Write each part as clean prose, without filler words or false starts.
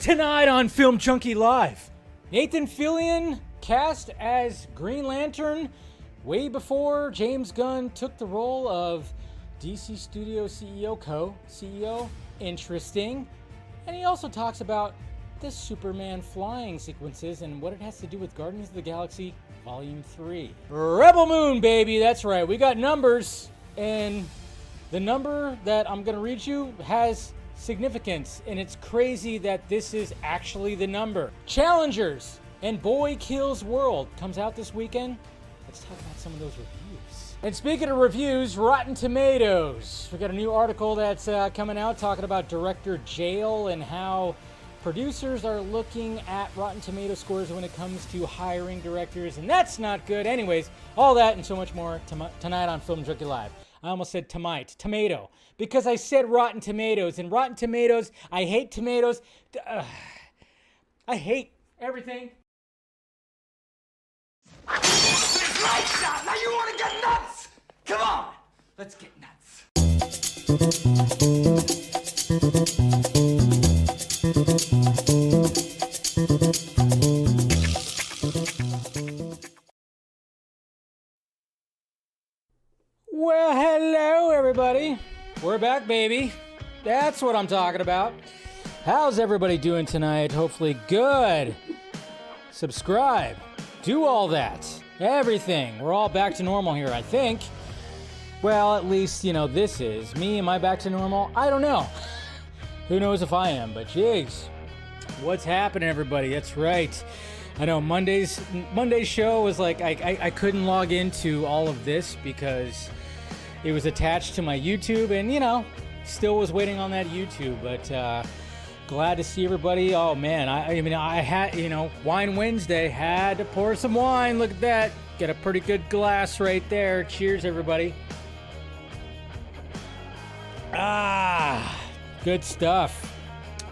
Tonight on Film Junkee Live, Nathan Fillion cast as Green Lantern way before James Gunn took the role of DC Studio CEO, co-CEO. Interesting. And he also talks about the Superman flying sequences and what it has to do with Guardians of the Galaxy Volume 3. Rebel Moon, baby, that's right. We got numbers, and the number that I'm going to read you has significance, and it's crazy that this is actually the number. Challengers and Boy Kills World comes out this weekend. Let's talk about some of those reviews. And speaking of reviews, Rotten Tomatoes. We got a new article that's coming out talking about director jail and how producers are looking at Rotten Tomato scores when it comes to hiring directors, and that's not good. Anyways, all that and so much more tonight on Film Junkee Live. I almost said tomato, because I said Rotten Tomatoes, and Rotten Tomatoes, I hate tomatoes. I hate everything. Lights out! Now you want to get nuts? Come on, let's get nuts. Well, hello everybody. We're back, baby. That's what I'm talking about. How's everybody doing tonight? Hopefully good. Subscribe. Do all that. Everything. We're all back to normal here, I think. Well, at least, this is. Me, am I back to normal? I don't know. Who knows if I am, but jeez. What's happening, everybody? That's right. I know Monday's show was like, I couldn't log into all of this because it was attached to my YouTube, and, still was waiting on that YouTube, but glad to see everybody. Oh, man, I had, Wine Wednesday, had to pour some wine. Look at that. Got a pretty good glass right there. Cheers, everybody. Ah, good stuff.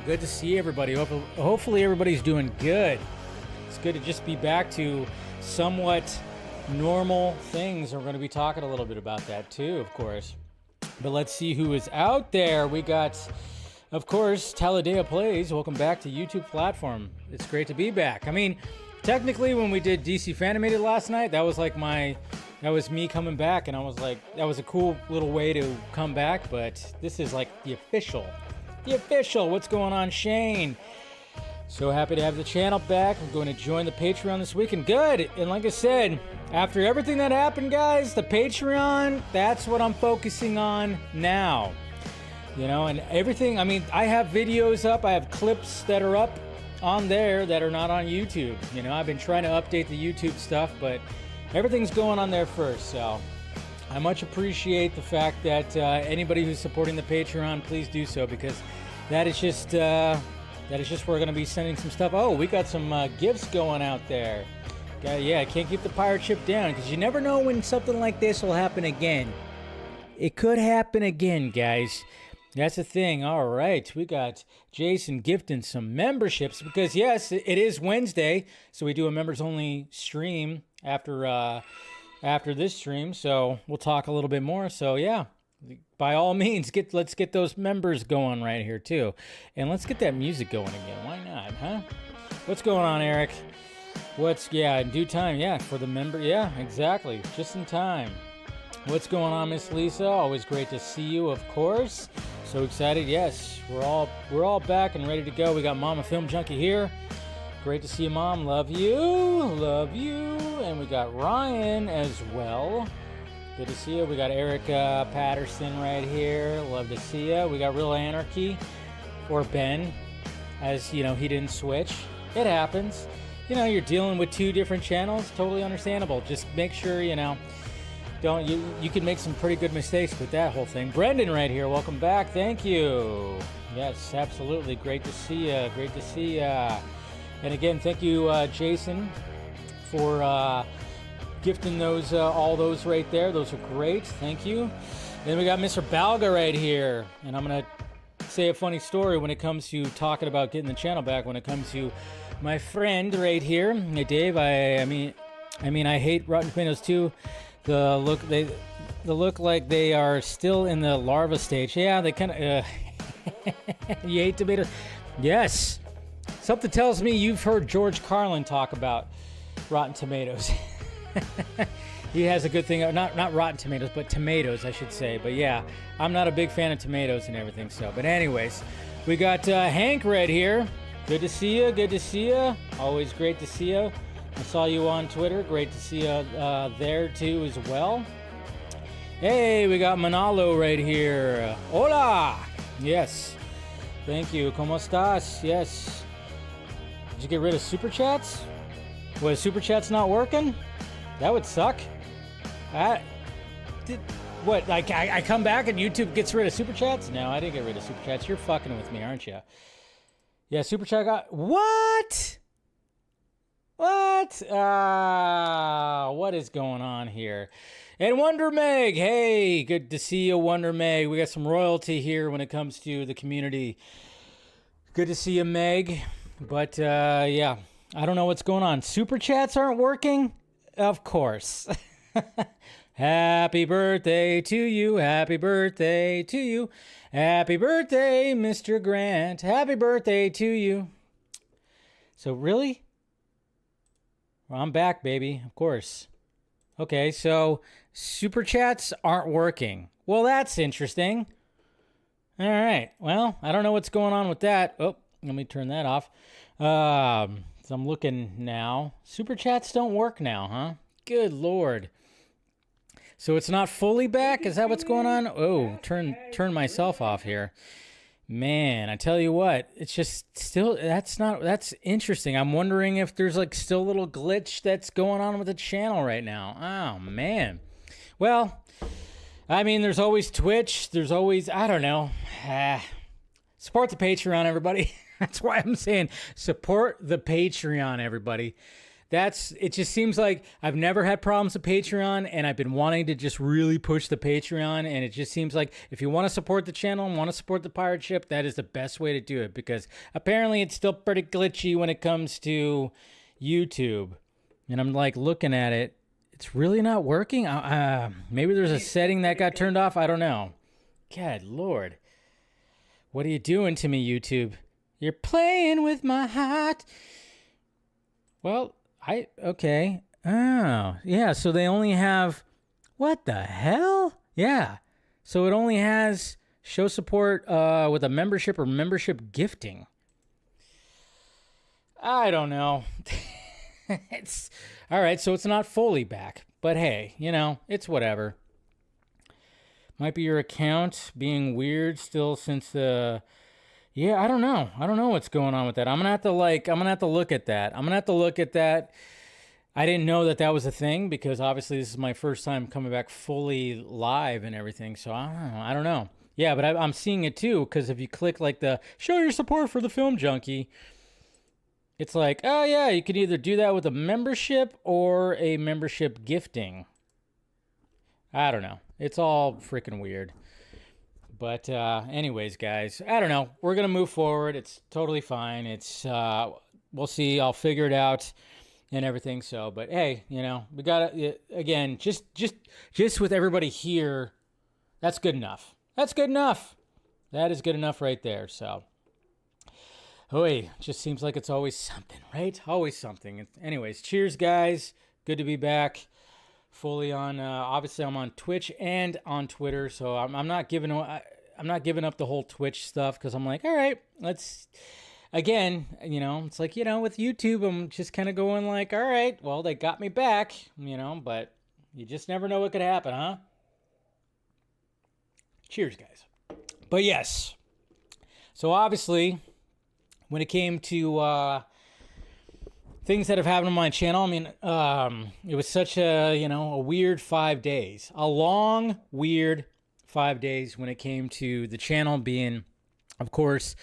Good to see everybody. Hopefully everybody's doing good. It's good to just be back to somewhat normal things. We're going to be talking a little bit about that too, of course. But let's see who is out there. We got, of course, Talladega Plays. Welcome back to YouTube platform. It's great to be back. I mean, technically when we did DC Fanimated last night, that was me coming back, and I was like, that was a cool little way to come back, but this is like the official. What's going on, Shane? So happy to have the channel back. I'm going to join the Patreon this week, and good. And like I said, after everything that happened, guys, the Patreon, that's what I'm focusing on now. And everything, I have videos up, I have clips that are up on there that are not on YouTube. I've been trying to update the YouTube stuff, but everything's going on there first. So I much appreciate the fact that anybody who's supporting the Patreon, please do so, because that is just where we're going to be sending some stuff. Oh, we got some gifts going out there. Yeah, I can't keep the pirate ship down, because you never know when something like this will happen again. It could happen again, guys. That's the thing. All right, we got Jason gifting some memberships, because yes, it is Wednesday, so we do a members-only stream after this stream. So we'll talk a little bit more. So yeah, by all means, let's get those members going right here too, and let's get that music going again. Why not, huh? What's going on, Eric? In due time, yeah, for the member, yeah, exactly, just in time. What's going on, Miss Lisa? Always great to see you, of course. So excited. Yes, we're all back and ready to go. We got Mama Film Junkie here. Great to see you, Mom. Love you. And we got Ryan as well. Good to see you. We got Erica Patterson right here. Love to see you. We got Real Anarchy, or Ben, as he didn't switch. It happens. You're dealing with two different channels. Totally understandable. Just make sure, you can make some pretty good mistakes with that whole thing. Brendan right here. Welcome back. Thank you. Yes, absolutely. Great to see you. And again, thank you, Jason, for gifting those all those right there. Those are great. Thank you. Then we got Mr. Balga right here. And I'm going to say a funny story when it comes to talking about getting the channel back, when it comes to my friend right here. Hey, Dave, I mean, I hate Rotten Tomatoes too. The look like they are still in the larva stage. Yeah, they kind of... You hate tomatoes? Yes. Something tells me you've heard George Carlin talk about Rotten Tomatoes. He has a good thing, not Rotten Tomatoes, but tomatoes, I should say. But yeah, I'm not a big fan of tomatoes and everything. So, but anyways, we got Hank right here. Good to see you. Good to see you. Always great to see you. I saw you on Twitter. Great to see you there too as well. Hey, we got Manalo right here. Hola. Yes. Thank you. ¿Cómo estás? Yes. Did you get rid of Super Chats? Was Super Chats not working? That would suck. What? Like I come back and YouTube gets rid of Super Chats? No, I didn't get rid of Super Chats. You're fucking with me, aren't you? Yeah, Super Chat got... What? What? What is going on here? And Wonder Meg, hey, good to see you, Wonder Meg. We got some royalty here when it comes to the community. Good to see you, Meg. But, yeah, I don't know what's going on. Super Chats aren't working? Of course. Happy birthday to you. Happy birthday to you. Happy birthday, Mr. Grant. Happy birthday to you. So, really? Well, I'm back, baby. Of course. Okay, so Super Chats aren't working. Well, that's interesting. All right. Well, I don't know what's going on with that. Oh, let me turn that off. So I'm looking now. Super Chats don't work now, huh? Good Lord. So it's not fully back? Is that what's going on? Oh, turn myself off here. Man, I tell you what, it's just still, that's interesting. I'm wondering if there's like still a little glitch that's going on with the channel right now. Oh, man. Well, I mean, there's always Twitch. There's always, I don't know. Support the Patreon, everybody. That's why I'm saying support the Patreon, everybody. It just seems like I've never had problems with Patreon, and I've been wanting to just really push the Patreon, and it just seems like if you want to support the channel and want to support the pirate ship, that is the best way to do it, because apparently it's still pretty glitchy when it comes to YouTube. And I'm like looking at it, it's really not working. Maybe there's a setting that got turned off. I don't know. God Lord. What are you doing to me, YouTube? You're playing with my heart. Well, okay. Oh, yeah, so they only have, what the hell? Yeah, so it only has show support with a membership or membership gifting. I don't know. It's, all right, so it's not fully back, but hey, it's whatever. Might be your account being weird still since yeah, I don't know. I don't know what's going on with that. I'm gonna have to look at that. I didn't know that was a thing because obviously this is my first time coming back fully live and everything. So I don't know. Yeah, but I'm seeing it too because if you click like the show your support for the film Junkee, it's like, oh yeah, you could either do that with a membership or a membership gifting. I don't know. It's all freaking weird. But anyways, guys, I don't know. We're going to move forward. It's totally fine. We'll see. I'll figure it out and everything. So, but hey, we got to, again, just with everybody here, that's good enough. That's good enough. That is good enough right there. So, just seems like it's always something, right? Always something. Anyways, cheers, guys. Good to be back. Fully on, obviously I'm on Twitch and on Twitter, so I'm not giving up the whole Twitch stuff because I'm like, all right, let's, again, it's like, with YouTube, I'm just kind of going like, all right, well, they got me back, but you just never know what could happen, huh? Cheers, guys. But yes, so obviously, when it came to, things that have happened on my channel. I mean, it was such a weird 5 days, a long, weird 5 days when it came to the channel being, of course,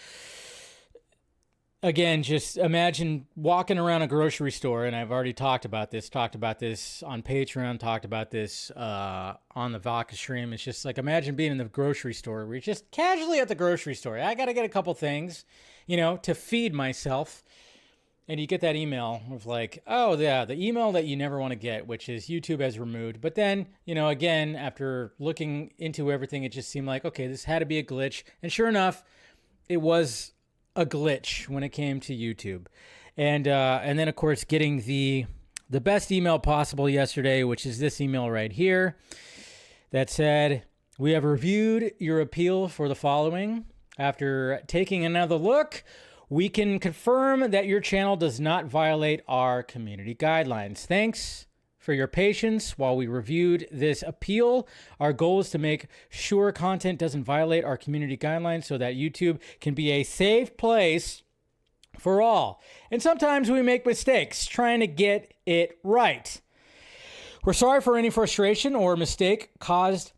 again, just imagine walking around a grocery store, and I've already talked about this on Patreon, talked about this on the Vodka stream. It's just like, imagine being in the grocery store. We're just casually at the grocery store. I got to get a couple things, to feed myself. And you get that email of like, oh, yeah, the email that you never want to get, which is YouTube has removed. But then, again, after looking into everything, it just seemed like, okay, this had to be a glitch. And sure enough, it was a glitch when it came to YouTube. And then, of course, getting the best email possible yesterday, which is this email right here that said, "We have reviewed your appeal for the following. After taking another look, we can confirm that your channel does not violate our community guidelines. Thanks for your patience while we reviewed this appeal. Our goal is to make sure content doesn't violate our community guidelines so that YouTube can be a safe place for all. And sometimes we make mistakes trying to get it right. We're sorry for any frustration or mistake caused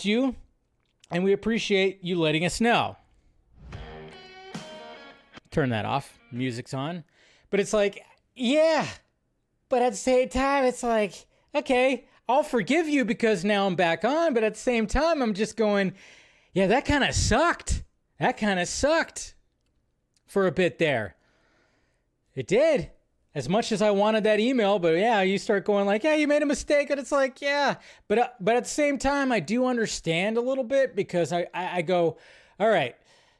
you, and we appreciate you letting us know." Turn that off. Music's on. But it's like, yeah. But at the same time, it's like, okay, I'll forgive you because now I'm back on. But at the same time, I'm just going, yeah, that kind of sucked. That kind of sucked for a bit there. It did. As much as I wanted that email, but yeah, you start going like, yeah, you made a mistake. And it's like, yeah. But at the same time, I do understand a little bit because I go, all right,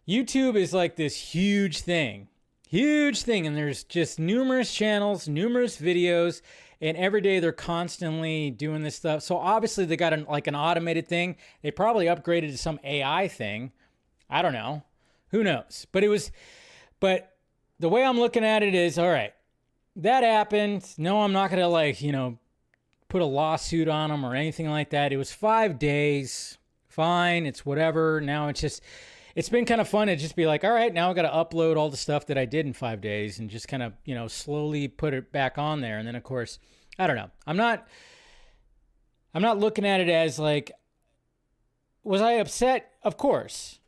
YouTube is like this huge thing. And there's just numerous channels, numerous videos, and every day they're constantly doing this stuff. So obviously they got an automated thing. They probably upgraded to some AI thing. I don't know. Who knows? But the way I'm looking at it is, all right, that happened. No, I'm not going to put a lawsuit on them or anything like that. It was 5 days. Fine. It's whatever. Now it's been kind of fun to just be like, all right, now I got to upload all the stuff that I did in 5 days and just kind of, slowly put it back on there. And then of course, I don't know. I'm not looking at it as like, was I upset? Of course.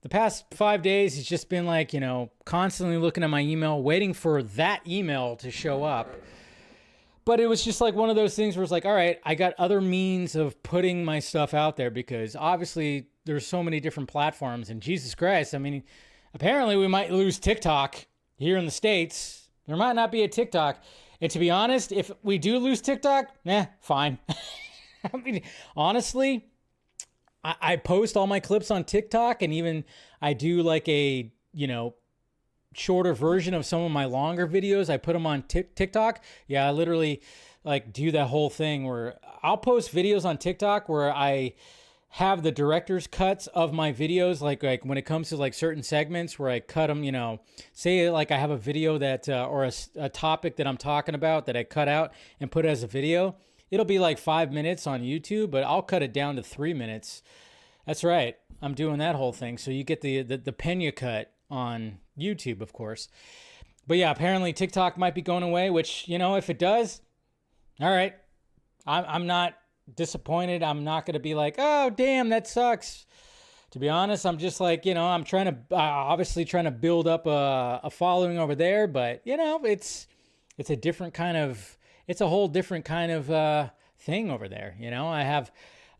The past 5 days has just been like, constantly looking at my email, waiting for that email to show up. But it was just like one of those things where it's like, all right, I got other means of putting my stuff out there because obviously there's so many different platforms. And Jesus Christ, I mean, apparently we might lose TikTok here in the States. There might not be a TikTok. And to be honest, if we do lose TikTok, fine. I mean, honestly, I post all my clips on TikTok, and even I do like a, shorter version of some of my longer videos. I put them on TikTok. Yeah, I literally do that whole thing where I'll post videos on TikTok where I have the director's cuts of my videos. Like when it comes to certain segments where I cut them, say I have a video that, or a topic that I'm talking about that I cut out and put as a video. It'll be 5 minutes on YouTube, but I'll cut it down to 3 minutes. That's right. I'm doing that whole thing. So you get the Pena cut on YouTube, of course. But yeah, apparently TikTok might be going away, which, if it does, all right. I'm not disappointed. I'm not going to be like, oh, damn, that sucks. To be honest, I'm just I'm trying to, obviously trying to build up a following over there, but it's a different kind of, it's a whole different kind of thing over there. I have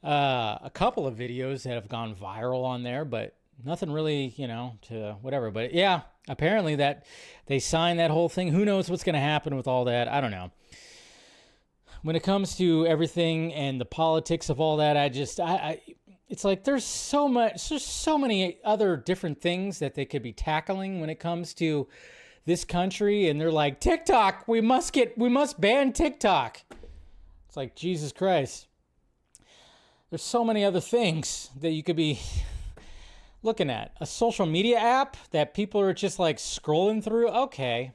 a couple of videos that have gone viral on there, but nothing really, to whatever. But yeah, apparently that they signed that whole thing. Who knows what's going to happen with all that? I don't know. When it comes to everything and the politics of all that, it's like there's so many other different things that they could be tackling when it comes to this country, and they're like, TikTok, we must ban TikTok. It's like, Jesus Christ. There's so many other things that you could be looking at. A social media app that people are just scrolling through. Okay.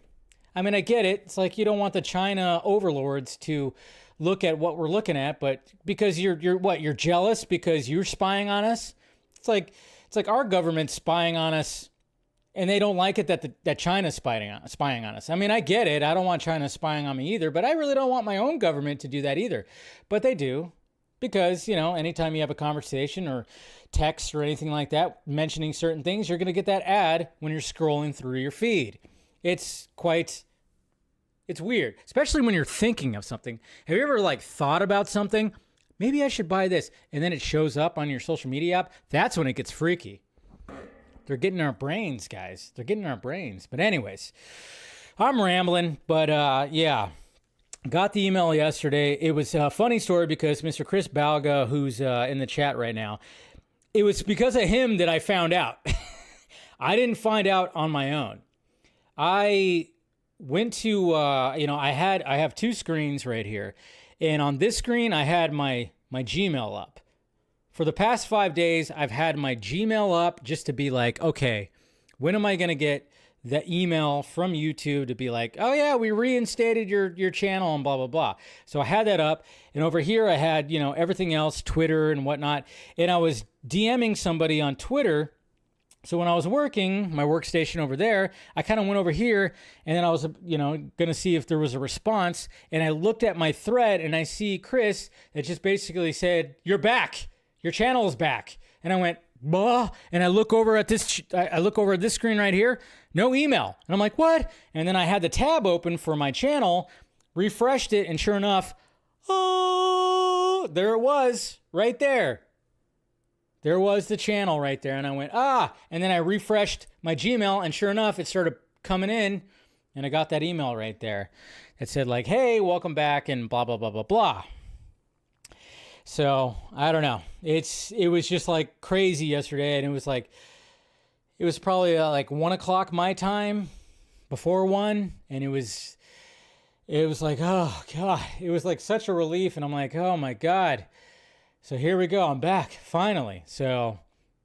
I mean, I get it. It's like you don't want the China overlords to look at what we're looking at, but because you're jealous because you're spying on us? It's like our government's spying on us. And they don't like it that China's spying on us. I mean, I get it. I don't want China spying on me either, but I really don't want my own government to do that either. But they do because, anytime you have a conversation or text or anything like that, mentioning certain things, you're going to get that ad when you're scrolling through your feed. It's weird, especially when you're thinking of something. Have you ever thought about something? Maybe I should buy this. And then it shows up on your social media app. That's when it gets freaky. They're getting our brains, guys. They're getting our brains. But anyways, I'm rambling. But yeah, got the email yesterday. It was a funny story because Mr. Chris Balga, who's in the chat right now, it was because of him that I found out. I didn't find out on my own. I went to, I have two screens right here. And on this screen, I had my Gmail up. For the past 5 days, I've had my Gmail up just to be like, okay, when am I going to get the email from YouTube to be like, oh yeah, we reinstated your channel and blah, blah, blah. So I had that up. And over here I had, everything else, Twitter and whatnot. And I was DMing somebody on Twitter. So when I was working, my workstation over there, I kind of went over here and then I was, going to see if there was a response. And I looked at my thread and I see Chris that just basically said, you're back. Your channel is back. And I went, bah. And I look over at this screen right here. No email. And I'm like, what? And then I had the tab open for my channel, refreshed it, and sure enough, oh, there it was right there. There was the channel right there. And I went, and then I refreshed my Gmail, and sure enough, it started coming in, and I got that email right there that said like, hey, welcome back, and blah, blah, blah, blah, blah. So I don't know. It was just like crazy yesterday, and it was probably like 1 o'clock my time, before 1, and it was like, oh God, it was like such a relief, and I'm like, oh my God. So here we go. I'm back finally. So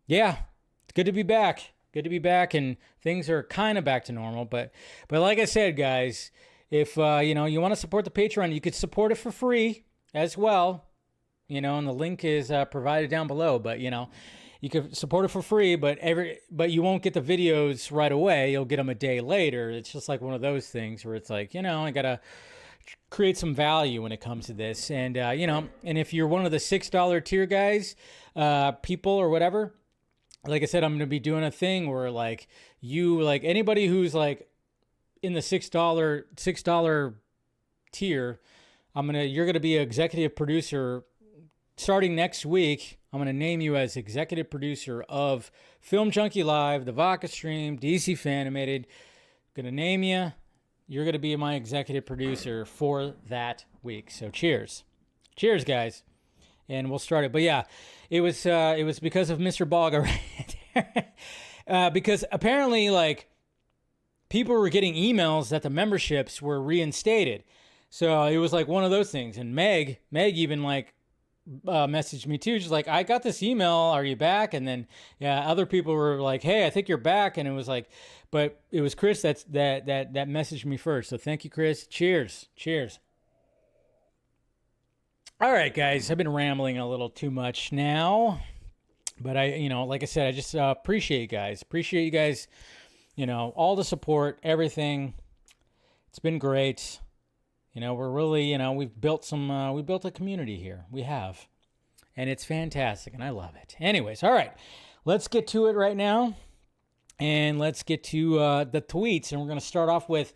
yeah, it's good to be back. Good to be back, and things are kind of back to normal. But like I said, guys, if you want to support the Patreon, you could support it for free as well. And the link is provided down below, but you can support it for free, but you won't get the videos right away. You'll get them a day later. It's just like one of those things where it's like, I got to create some value when it comes to this. And, and if you're one of the $6 tier guys, people or whatever, like I said, I'm going to be doing a thing where like anybody who's like in the $6 tier, you're going to be an executive producer. Starting next week, I'm going to name you as executive producer of Film Junkee Live, the Vodka Stream, DC Fanimated. Going to name you. You're going to be my executive producer for that week. So cheers. Cheers, guys. And we'll start it. But yeah, it was because of Mr. Bogga right there. Because apparently, like, people were getting emails that the memberships were reinstated. So it was like one of those things. And Meg even like, messaged me too. She's like, I got this email. Are you back? And then, yeah, other people were like, hey, I think you're back. And it was like, but it was Chris that messaged me first. So thank you, Chris. Cheers. Cheers. All right, guys, I've been rambling a little too much now, but like I said, I just appreciate you guys. All the support, everything. It's been great. We're really, we've built a community here. We have. And it's fantastic, and I love it. Anyways, all right. Let's get to it right now. And let's get to the tweets. And we're going to start off with,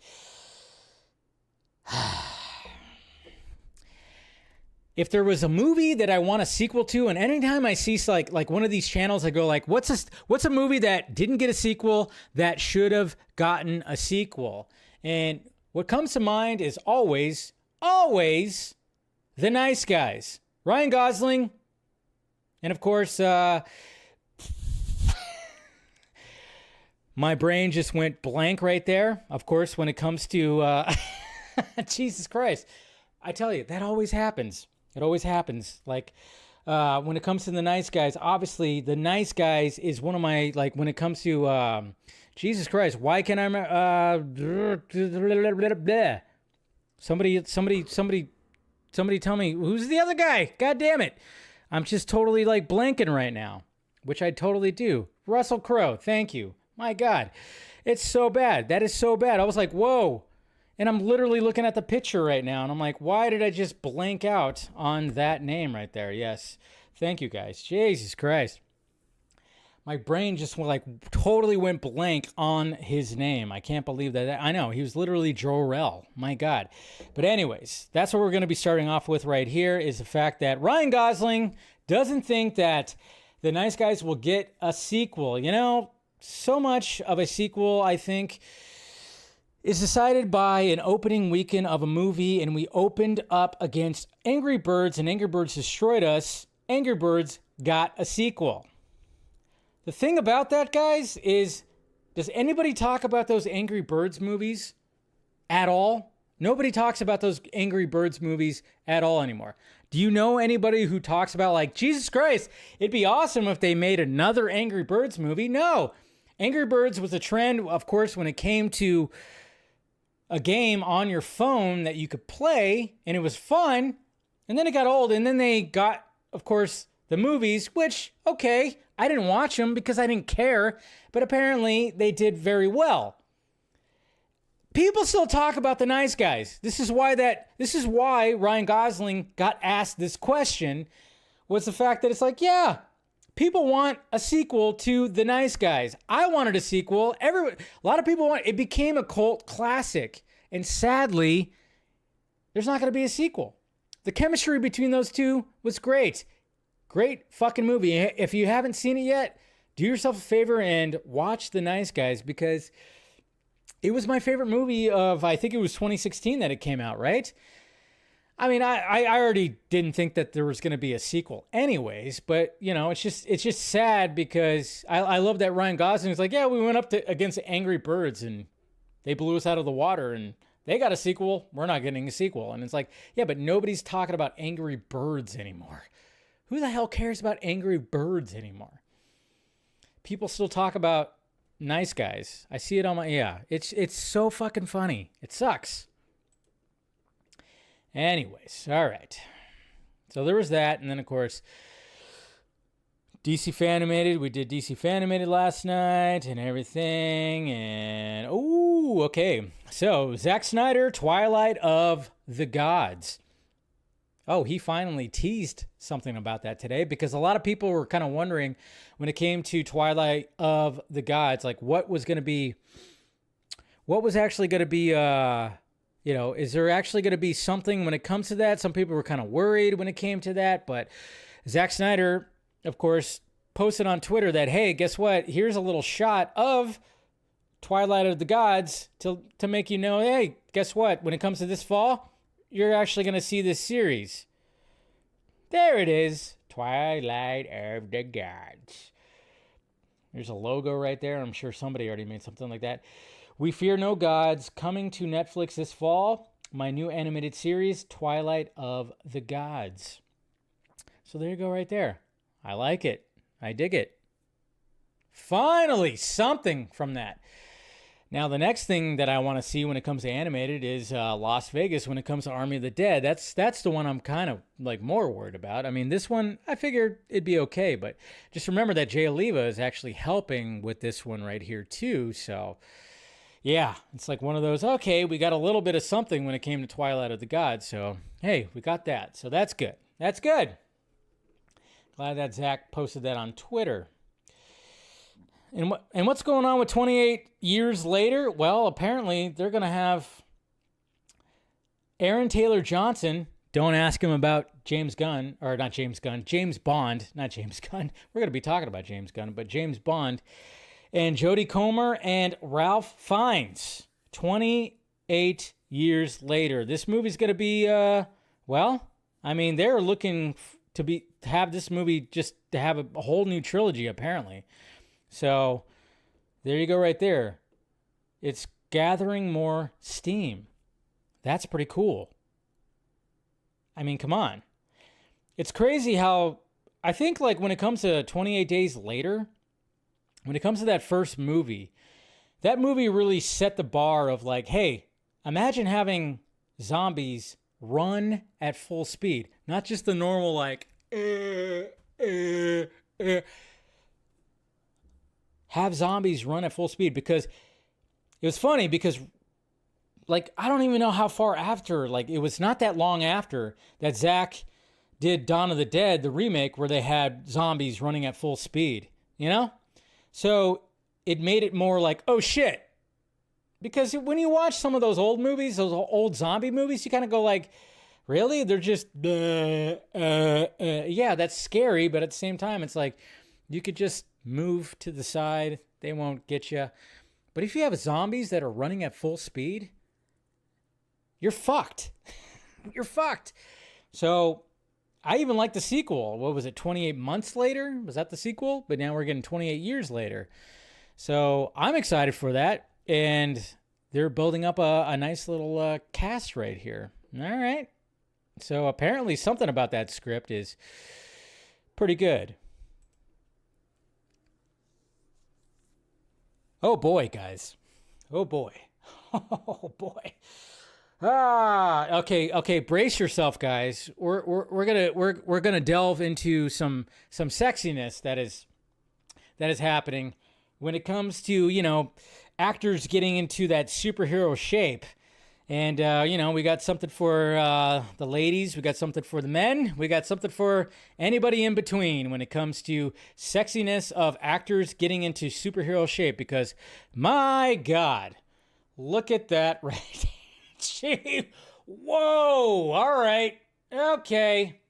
if there was a movie that I want a sequel to, and anytime I see like one of these channels, I go like, what's a movie that didn't get a sequel that should have gotten a sequel? And what comes to mind is always The Nice Guys. Ryan Gosling. And of course, my brain just went blank right there. Of course, when it comes to, Jesus Christ. I tell you, that always happens. It always happens. Like, when it comes to The Nice Guys, obviously, The Nice Guys is one of my, like, when it comes to, Jesus Christ, why can't I somebody tell me, who's the other guy? God damn it. I'm just totally like blanking right now, which I totally do. Russell Crowe, thank you. My God, it's so bad. That is so bad. I was like, whoa. And I'm literally looking at the picture right now, and I'm like, why did I just blank out on that name right there? Yes. Thank you, guys. Jesus Christ. My brain just totally went blank on his name. I can't believe that. I know, he was literally Jor-El. My God. But anyways, that's what we're going to be starting off with right here, is the fact that Ryan Gosling doesn't think that The Nice Guys will get a sequel. So much of a sequel, I think, is decided by an opening weekend of a movie, and we opened up against Angry Birds, and Angry Birds destroyed us. Angry Birds got a sequel. The thing about that, guys, is Does anybody talk about those Angry Birds movies at all? Nobody talks about those Angry Birds movies at all anymore. Do you know anybody who talks about, like, Jesus Christ, it'd be awesome if they made another Angry Birds movie? No. Angry Birds was a trend, of course, when it came to a game on your phone that you could play, and it was fun. And then it got old, and then they got, of course, the movies, which, okay, I didn't watch them because I didn't care, but apparently they did very well. People still talk about The Nice Guys. This is why Ryan Gosling got asked this question, was the fact that it's like, yeah, people want a sequel to The Nice Guys. I wanted a sequel. A lot of people want it. Became a cult classic. And sadly, there's not going to be a sequel. The chemistry between those two was great. Great fucking movie. If you haven't seen it yet, do yourself a favor and watch The Nice Guys, because it was my favorite movie of, I think it was 2016 that it came out, right? I mean, I already didn't think that there was going to be a sequel anyways, but, you know, it's just sad because I love that Ryan Gosling was like, yeah, we went up against Angry Birds and they blew us out of the water and they got a sequel. We're not getting a sequel. And it's like, yeah, but nobody's talking about Angry Birds anymore. Who the hell cares about Angry Birds anymore? People still talk about Nice Guys. I see it on my, it's so fucking funny. It sucks. Anyways, all right. So there was that, and then of course, DC Fanimated. We did DC Fanimated last night and everything, and okay. So Zack Snyder, Twilight of the Gods. Oh, he finally teased something about that today, because a lot of people were kind of wondering when it came to Twilight of the Gods, like what was actually going to be, is there actually going to be something when it comes to that? Some people were kind of worried when it came to that, but Zack Snyder, of course, posted on Twitter that, hey, guess what? Here's a little shot of Twilight of the Gods to make you know, hey, guess what? When it comes to this fall, you're actually going to see this series. There it is. Twilight of the Gods. There's a logo right there. I'm sure somebody already made something like that. We Fear No Gods, coming to Netflix this fall. My new animated series, Twilight of the Gods. So there you go right there. I like it. I dig it. Finally, something from that. Now, the next thing that I want to see when it comes to animated is Las Vegas when it comes to Army of the Dead. That's the one I'm kind of like more worried about. I mean, this one, I figured it'd be okay, but just remember that Jay Oliva is actually helping with this one right here too. So, yeah, it's like one of those, okay, we got a little bit of something when it came to Twilight of the Gods. So, hey, we got that. So that's good. That's good. Glad that Zack posted that on Twitter. And what's going on with 28 years later? Well, apparently they're going to have Aaron Taylor Johnson. Don't ask him about James Gunn, or not James Gunn, James Bond, not James Gunn. We're going to be talking about James Gunn, but James Bond, and Jodie Comer and Ralph Fiennes. 28 years later. This movie's going to be, they're looking to have this movie just to have a whole new trilogy, apparently. So there you go right there. It's gathering more steam. That's pretty cool. I mean, come on. It's crazy how I think like when it comes to 28 Days Later, when it comes to that first movie, that movie really set the bar of like, hey, imagine having zombies run at full speed. Not just the normal like, have zombies run at full speed, because it was funny because like I don't even know how far after, like it was not that long after that Zack did Dawn of the Dead, the remake, where they had zombies running at full speed, you know? So it made it more like, oh shit. Because when you watch some of those old movies, those old zombie movies, you kind of go like, really? They're just, yeah, that's scary. But at the same time, it's like, you could just move to the side. They won't get you. But if you have zombies that are running at full speed, you're fucked. You're fucked. So I even like the sequel. What was it, 28 months later? Was that the sequel? But now we're getting 28 years later. So I'm excited for that. And they're building up a nice little cast right here. All right. So apparently something about that script is pretty good. Oh boy, guys. Oh boy. Oh boy. Okay. Brace yourself, guys. We're gonna delve into some sexiness that is happening when it comes to actors getting into that superhero shape. And we got something for the ladies, we got something for the men, we got something for anybody in between when it comes to sexiness of actors getting into superhero shape. Because my God, look at that right. Gee, whoa, all right, okay.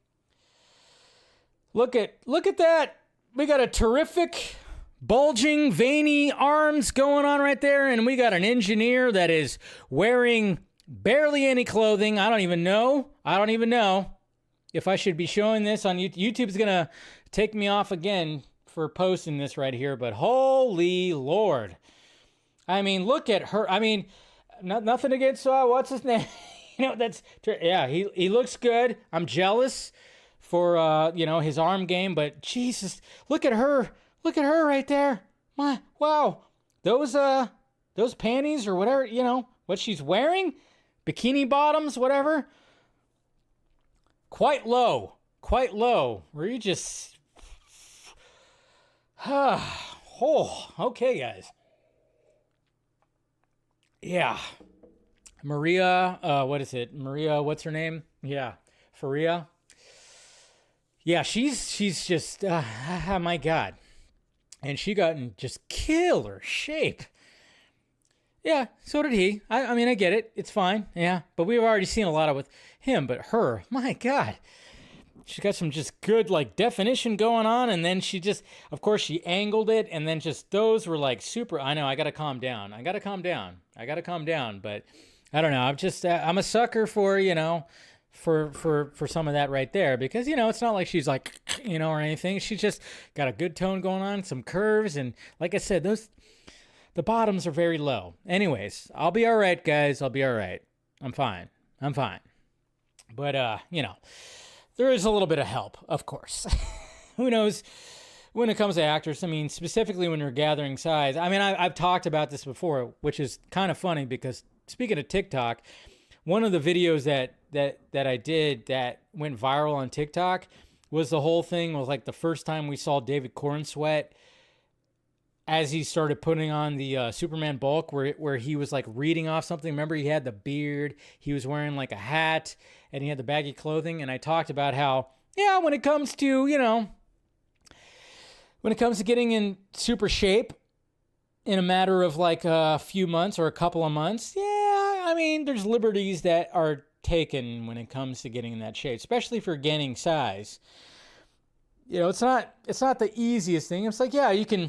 Look at that. We got a terrific bulging, veiny arms going on right there, and we got an engineer that is wearing barely any clothing. I don't even know if I should be showing this on YouTube. YouTube's gonna take me off again for posting this right here, but holy Lord. I mean, look at her. I mean, nothing against what's his name? He looks good. I'm jealous for his arm game, but Jesus, look at her. Look at her right there. My wow. Those panties or whatever, what she's wearing, bikini bottoms, whatever. Quite low. Where you just oh, okay, guys. Yeah. Maria, what is it? Maria, what's her name? Yeah. Faria. Yeah, she's just, my God. And she got in just killer shape. Yeah, so did he. I mean, I get it. It's fine. Yeah, but we've already seen a lot of with him. But her, my God. She's got some just good, definition going on. And then she just, of course, she angled it. And then just those were, super. I know, I got to calm down. But I don't know. I'm a sucker for, for some of that right there, because it's not like she's or anything. She's just got a good tone going on, some curves, and like I said, the bottoms are very low. Anyways, I'll be all right, guys. I'll be all right. I'm fine. But there is a little bit of help, of course. Who knows when it comes to actors? I mean, specifically when you're gathering size. I mean, I've talked about this before, which is kind of funny, because speaking of TikTok, one of the videos that I did that went viral on TikTok was the whole thing was the first time we saw David Cornsweet as he started putting on the Superman bulk, where he was reading off something. Remember, he had the beard, he was wearing a hat, and he had the baggy clothing. And I talked about how, when it comes to, when it comes to getting in super shape in a matter of a few months or a couple of months, I mean, there's liberties that are taken when it comes to getting in that shape, especially for gaining size. It's not the easiest thing. It's you can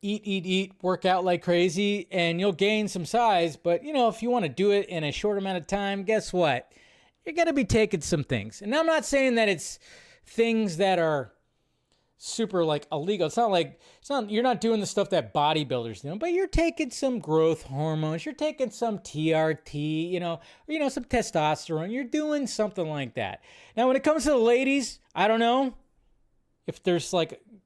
eat, work out like crazy, and you'll gain some size. But, if you want to do it in a short amount of time, guess what? You're going to be taking some things. And I'm not saying that it's things that are super illegal. You're not doing the stuff that bodybuilders do, but you're taking some growth hormones, you're taking some TRT, or some testosterone. You're doing something like that. Now, when it comes to the ladies, I don't know if there's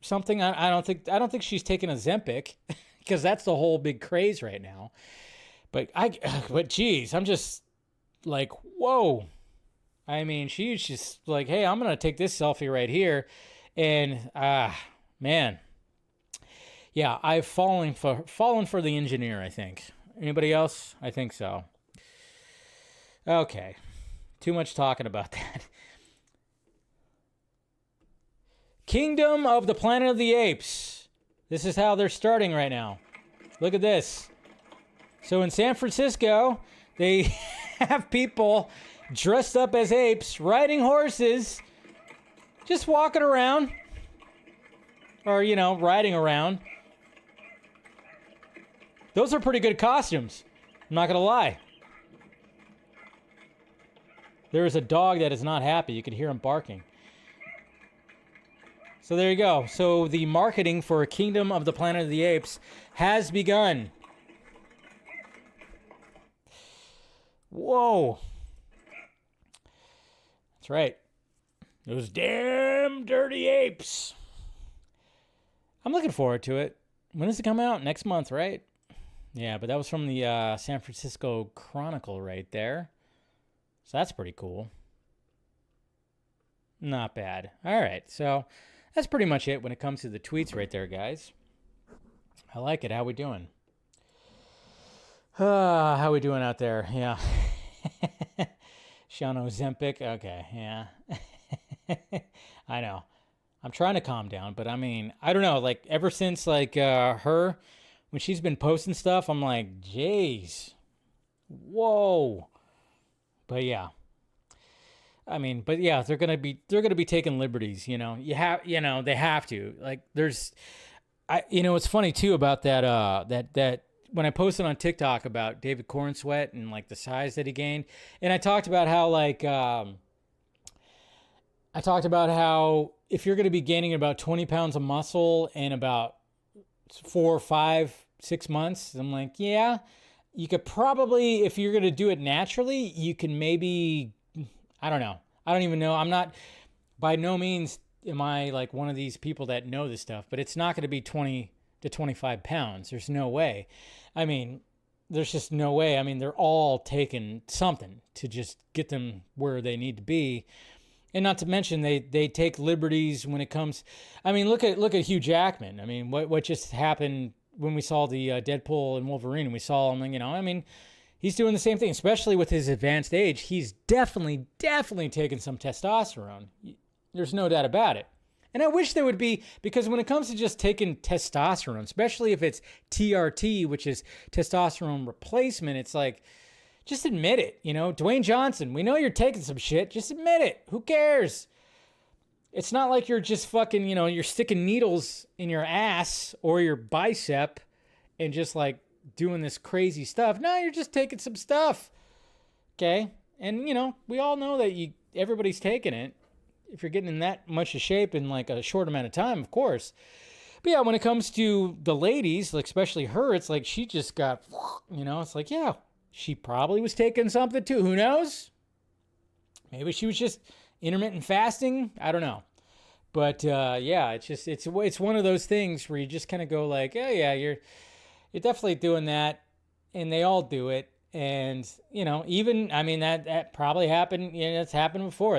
something. I don't think she's taking a Ozempic, because that's the whole big craze right now. But geez, I'm just whoa. I mean, she's just hey, I'm gonna take this selfie right here. And man, yeah, I've fallen for the engineer, I think. Anybody else? I think so. Okay, too much talking about that. Kingdom of the Planet of the Apes. This is how they're starting right now. Look at this. So in San Francisco, they have people dressed up as apes, riding horses, just walking around, or, riding around. Those are pretty good costumes. I'm not going to lie. There is a dog that is not happy. You can hear him barking. So there you go. So the marketing for Kingdom of the Planet of the Apes has begun. Whoa. That's right. Those damn dirty apes. I'm looking forward to it. When does it come out? Next month, right? Yeah, but that was from the San Francisco Chronicle right there. So that's pretty cool. Not bad. All right, so that's pretty much it when it comes to the tweets right there, guys. I like it. How we doing? How we doing out there? Yeah. Sean Ozempic. Okay, yeah. I know. I'm trying to calm down, but I mean, I don't know. Like, ever since, like, her, when she's been posting stuff, I'm like, jeez. Whoa. But yeah. I mean, but yeah, they're gonna be taking liberties, you know. They have to. Like, it's funny too about that when I posted on TikTok about David Cornsweat and like the size that he gained, and I talked about how if you're gonna be gaining about 20 pounds of muscle in about 4, 5, 6 months, I'm like, yeah, you could probably, if you're gonna do it naturally, you can maybe. I don't know. I don't even know. I'm not, by no means am I like one of these people that know this stuff, but it's not going to be 20 to 25 pounds. There's no way. I mean, there's just no way. I mean, they're all taking something to just get them where they need to be. And not to mention they take liberties when it comes. I mean, look at Hugh Jackman. I mean, what just happened when we saw the Deadpool and Wolverine, and we saw him, I mean, he's doing the same thing, especially with his advanced age. He's definitely taking some testosterone. There's no doubt about it. And I wish there would be, because when it comes to just taking testosterone, especially if it's TRT, which is testosterone replacement, it's like, just admit it. Dwayne Johnson, we know you're taking some shit. Just admit it. Who cares? It's not like you're just fucking, you're sticking needles in your ass or your bicep and just like doing this crazy stuff. No, you're just taking some stuff. Okay? And, we all know that everybody's taking it. If you're getting in that much of shape in like a short amount of time, of course. But yeah, when it comes to the ladies, like especially her, it's like she just got, it's like, yeah, she probably was taking something too. Who knows? Maybe she was just intermittent fasting. I don't know. But yeah, it's one of those things where you just kind of go like, oh yeah, you're definitely doing that, and they all do it. And, even, I mean, that probably happened, that's happened before.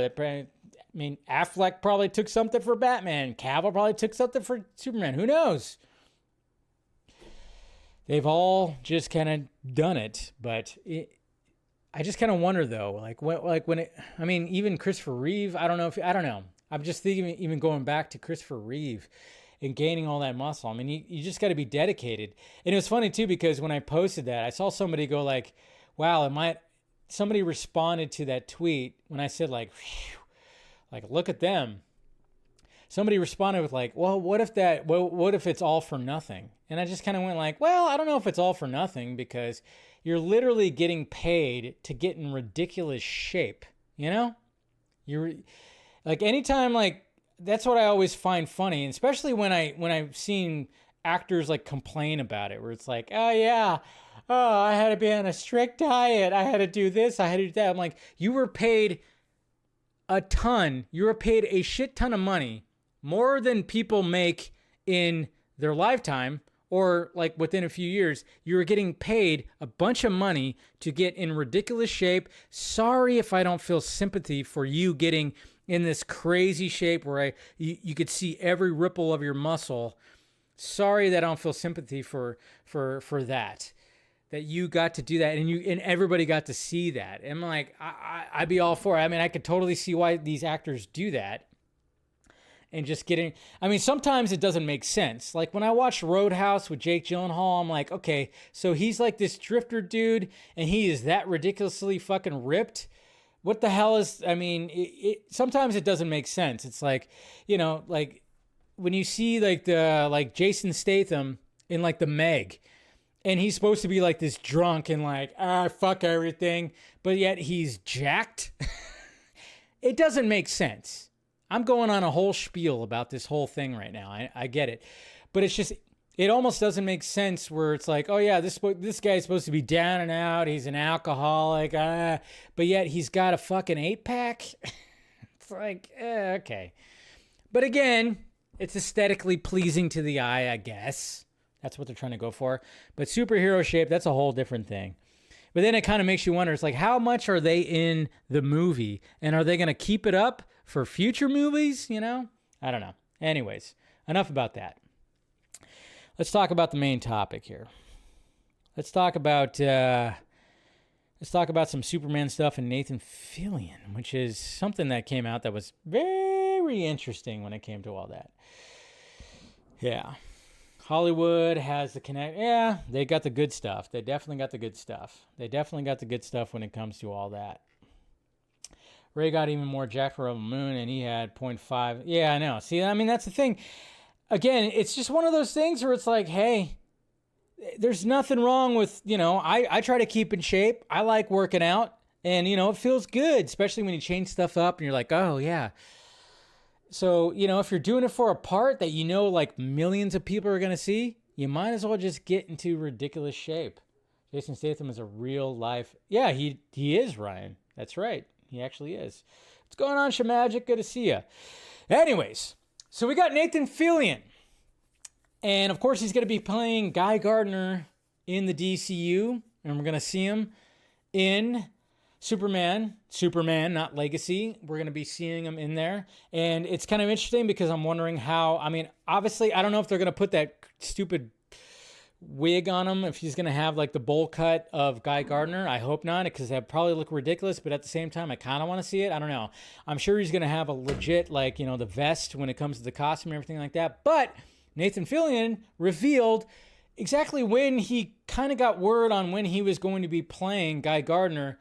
Affleck probably took something for Batman. Cavill probably took something for Superman. Who knows? They've all just kind of done it. But I just kind of wonder, though, even Christopher Reeve, I don't know. I'm just thinking, even going back to Christopher Reeve and gaining all that muscle. I mean, you just got to be dedicated. And it was funny too, because when I posted that, I saw somebody go like, wow, somebody responded to that tweet when I said like, whew, like, look at them. Somebody responded with like, well, what if it's all for nothing? And I just kind of went like, well, I don't know if it's all for nothing, because you're literally getting paid to get in ridiculous shape. You're like, anytime, like, that's what I always find funny, and especially when I've seen actors like complain about it, where it's like, oh yeah, I had to be on a strict diet, I had to do this, I had to do that. I'm like, you were paid a shit ton of money, more than people make in their lifetime, or like within a few years. You were getting paid a bunch of money to get in ridiculous shape. Sorry if I don't feel sympathy for you getting in this crazy shape where you could see every ripple of your muscle. Sorry that I don't feel sympathy for that you got to do that, and everybody got to see that. And I'm like, I'd be all for it. I mean, I could totally see why these actors do that. And just getting, I mean, sometimes it doesn't make sense. Like when I watched Roadhouse with Jake Gyllenhaal, I'm like, okay, so he's like this drifter dude, and he is that ridiculously fucking ripped. What the hell is, I mean, sometimes it doesn't make sense. It's like, like when you see like Jason Statham in like the Meg, and he's supposed to be like this drunk and like, fuck everything, but yet he's jacked. It doesn't make sense. I'm going on a whole spiel about this whole thing right now. I get it. But it's just, it almost doesn't make sense where it's like, oh yeah, this guy's supposed to be down and out. He's an alcoholic. But yet he's got a fucking 8-pack. It's like, okay. But again, it's aesthetically pleasing to the eye, I guess. That's what they're trying to go for. But superhero shape, that's a whole different thing. But then it kind of makes you wonder, it's like, how much are they in the movie? And are they going to keep it up for future movies? You know? I don't know. Anyways, enough about that. Let's talk about the main topic here. Let's talk about some Superman stuff and Nathan Fillion, which is something that came out that was very interesting when it came to all that. Yeah. Hollywood has the connect. Yeah, they got the good stuff. They definitely got the good stuff. They definitely got the good stuff when it comes to all that. Ray got even more jacked for a moon, and he had 0.5. Yeah, I know. See, I mean, that's the thing. Again, it's just one of those things where it's like, hey, there's nothing wrong with, I try to keep in shape. I like working out, and, it feels good, especially when you change stuff up and you're like, oh, yeah. So, if you're doing it for a part that like millions of people are going to see, you might as well just get into ridiculous shape. Jason Statham is a real life. Yeah, he is, Ryan. That's right. He actually is. What's going on, Shamagic? Good to see you. Anyways, so we got Nathan Fillion. And, of course, he's going to be playing Guy Gardner in the DCU. And we're going to see him in Superman, not Legacy. We're going to be seeing him in there. And it's kind of interesting because I'm wondering how, obviously, I don't know if they're going to put that stupid wig on him, if he's going to have like the bowl cut of Guy Gardner. I hope not, because that probably look ridiculous. But at the same time, I kind of want to see it. I don't know. I'm sure he's going to have a legit, the vest when it comes to the costume and everything like that. But Nathan Fillion revealed exactly when he kind of got word on when he was going to be playing Guy Gardner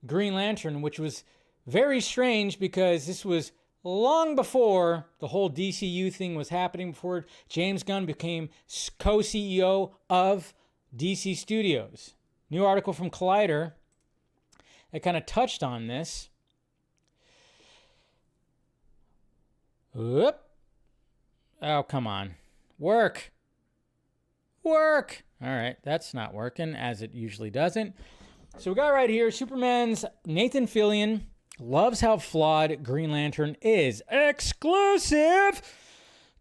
Green Lantern, which was very strange because this was long before the whole DCU thing was happening, before James Gunn became co-CEO of DC Studios. New article from Collider that kind of touched on this. Whoop. Oh, come on. Work. All right, that's not working, as it usually doesn't. So we got right here, Superman's Nathan Fillion loves how flawed Green Lantern is. Exclusive!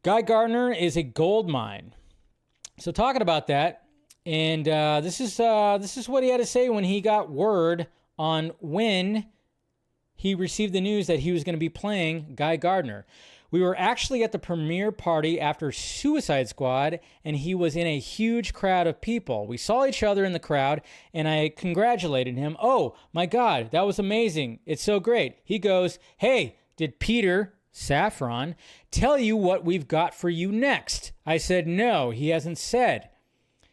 Guy Gardner is a gold mine. So talking about that, and this is what he had to say when he got word on when he received the news that he was going to be playing Guy Gardner. We were actually at the premiere party after Suicide Squad, and he was in a huge crowd of people. We saw each other in the crowd, and I congratulated him. Oh, my God, that was amazing. It's so great. He goes, hey, did Peter Safran tell you what we've got for you next? I said, no, he hasn't said.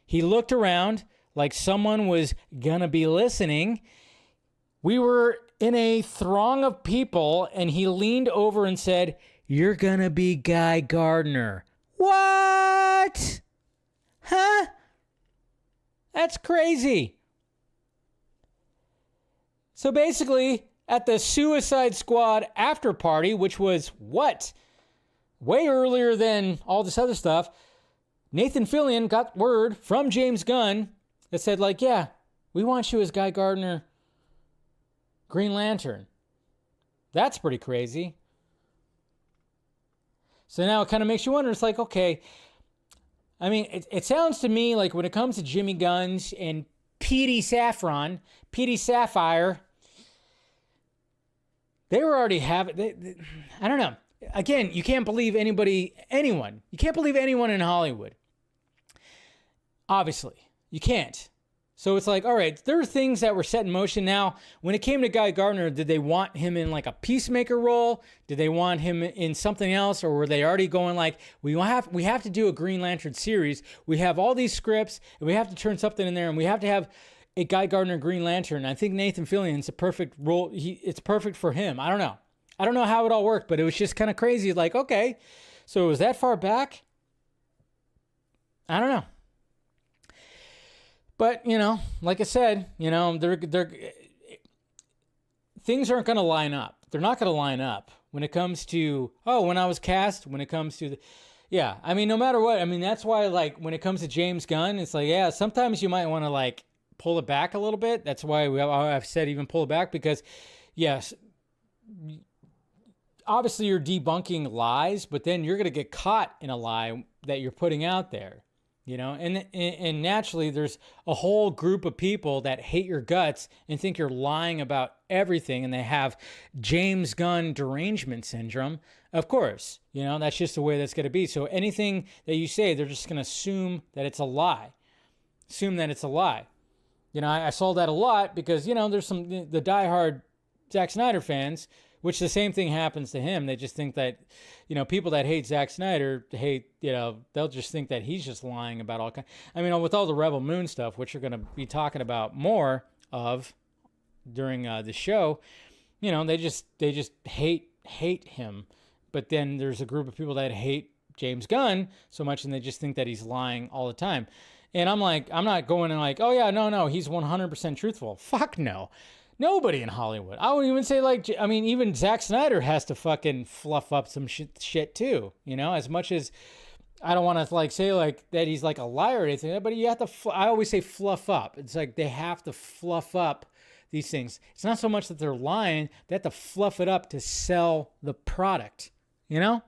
He looked around like someone was going to be listening. We were in a throng of people, and he leaned over and said, you're gonna be Guy Gardner. What? Huh? That's crazy. So basically, at the Suicide Squad after party, which was what? Way earlier than all this other stuff, Nathan Fillion got word from James Gunn that said, yeah, we want you as Guy Gardner Green Lantern. That's pretty crazy. So now it kind of makes you wonder. It's like, okay, it sounds to me like when it comes to Jimmy Guns and Petey Sapphire, they were already having, I don't know. Again, you can't believe anyone. You can't believe anyone in Hollywood. Obviously, you can't. So it's like, all right, there are things that were set in motion. Now, when it came to Guy Gardner, did they want him in like a peacemaker role? Did they want him in something else? Or were they already going like, we have to do a Green Lantern series. We have all these scripts, and we have to turn something in there, and we have to have a Guy Gardner Green Lantern. I think Nathan Fillion's a perfect role. It's perfect for him. I don't know. I don't know how it all worked, but it was just kind of crazy. Like, okay, so it was that far back? I don't know. But, like I said, they're things aren't going to line up. They're not going to line up when it comes to, when I was cast, when it comes to yeah, I mean, no matter what, I mean, that's why, like, when it comes to James Gunn, it's like, yeah, sometimes you might want to, like, pull it back a little bit. That's why I've said even pull it back, because, yes, obviously you're debunking lies, but then you're going to get caught in a lie that you're putting out there, you know? And naturally, there's a whole group of people that hate your guts and think you're lying about everything, and they have James Gunn derangement syndrome. Of course, you know, that's just the way that's going to be. So anything that you say, they're just going to assume that it's a lie. Assume that it's a lie. You know, I saw that a lot because, you know, there's the diehard Zack Snyder fans, which the same thing happens to him. They just think that, you know, people that hate Zack Snyder hate, you know, they'll just think that he's just lying about all kinds. I mean, with all the Rebel Moon stuff, which we're going to be talking about more of during the show, you know, they just hate him. But then there's a group of people that hate James Gunn so much, and they just think that he's lying all the time. And I'm like, I'm not going and like, oh yeah, no, he's 100% truthful. Fuck no. Nobody in Hollywood. I would even say, like, I mean, even Zack Snyder has to fucking fluff up some shit too, you know, as much as I don't want to like say like that he's like a liar or anything, but you have to, I always say fluff up. It's like they have to fluff up these things. It's not so much that they're lying, they have to fluff it up to sell the product, you know,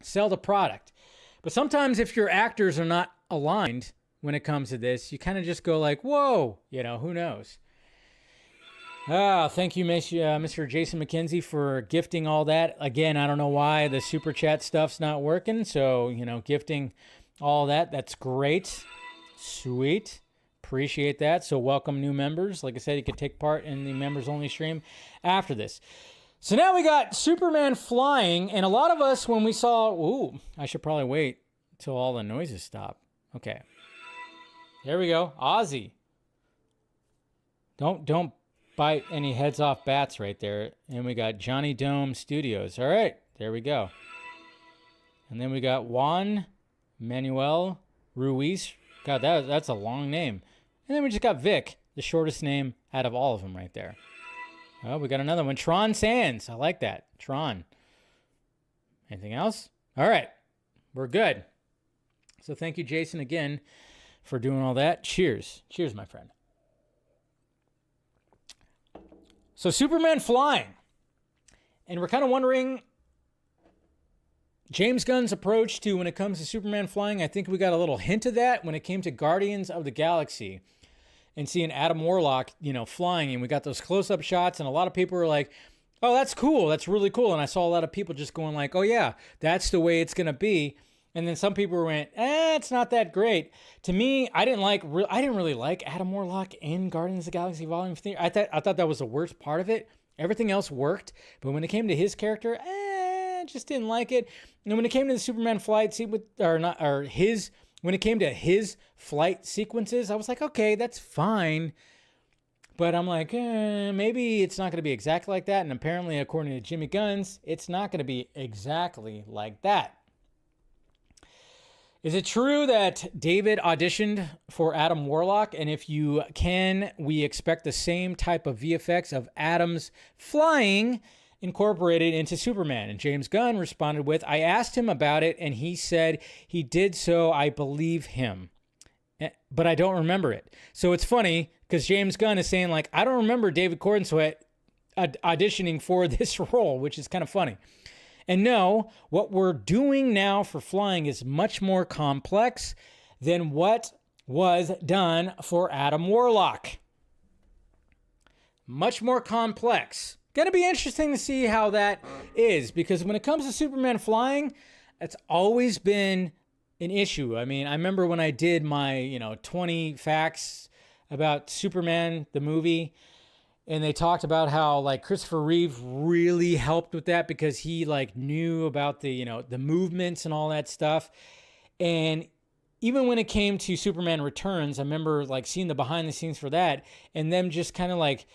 sell the product. But sometimes if your actors are not aligned when it comes to this, you kind of just go like, whoa, you know, who knows? Thank you, Mr. Jason McKenzie, for gifting all that. Again, I don't know why the super chat stuff's not working. So, you know, gifting all that, that's great. Sweet. Appreciate that. So welcome new members. Like I said, you could take part in the members only stream after this. So now we got Superman flying. And a lot of us, when we saw, I should probably wait until all the noises stop. Okay. There we go. Ozzy. Don't bite any heads off bats right there. And we got Johnny Dome Studios. All right, there we go. And then we got Juan Manuel Ruiz. God, that's a long name. And then we just got Vic, the shortest name out of all of them right there. Oh, we got another one. Tron Sands. I like that. Tron. Anything else? All right, we're good. So thank you, Jason, again, for doing all that. Cheers. Cheers, my friend. So Superman flying. And we're kind of wondering James Gunn's approach to when it comes to Superman flying. I think we got a little hint of that when it came to Guardians of the Galaxy and seeing Adam Warlock, you know, flying. And we got those close-up shots, and a lot of people were like, oh, that's cool. That's really cool. And I saw a lot of people just going like, oh, yeah, that's the way it's going to be. And then some people went, it's not that great. To me, I didn't really like Adam Warlock in Guardians of the Galaxy Volume 3. I thought that was the worst part of it. Everything else worked, but when it came to his character, just didn't like it. And when it came to the Superman flight when it came to his flight sequences, I was like, okay, that's fine. But I'm like, maybe it's not going to be exactly like that. And apparently, according to Jimmy Guns, it's not going to be exactly like that. Is it true that David auditioned for Adam Warlock? And if you can, we expect the same type of VFX of Adam's flying incorporated into Superman. And James Gunn responded with, I asked him about it, and he said he did, so I believe him. But I don't remember it. So it's funny, because James Gunn is saying, like, I don't remember David Cornsweet auditioning for this role, which is kind of funny. And no, what we're doing now for flying is much more complex than what was done for Adam Warlock. Much more complex. Going to be interesting to see how that is, because when it comes to Superman flying, it's always been an issue. I mean, I remember when I did my, 20 facts about Superman, the movie, and they talked about how like Christopher Reeve really helped with that because he like knew about the, the movements and all that stuff. And even when it came to Superman Returns, I remember like seeing the behind the scenes for that and them just kind of like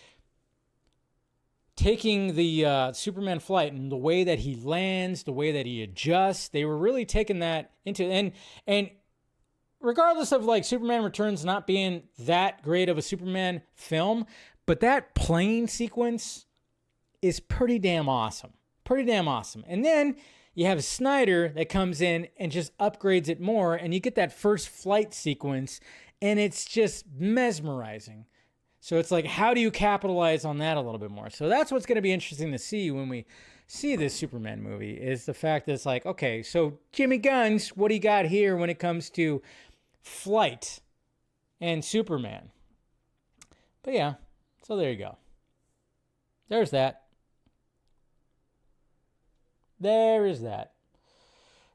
taking the Superman flight and the way that he lands, the way that he adjusts. They were really taking that into, and regardless of like Superman Returns not being that great of a Superman film, but that plane sequence is pretty damn awesome. Pretty damn awesome. And then you have Snyder that comes in and just upgrades it more, and you get that first flight sequence, and it's just mesmerizing. So it's like, how do you capitalize on that a little bit more? So that's what's going to be interesting to see when we see this Superman movie, is the fact that it's like, okay, so Jimmy Gunn's, what he got here when it comes to flight and Superman. But yeah, so there you go. There's that. There is that.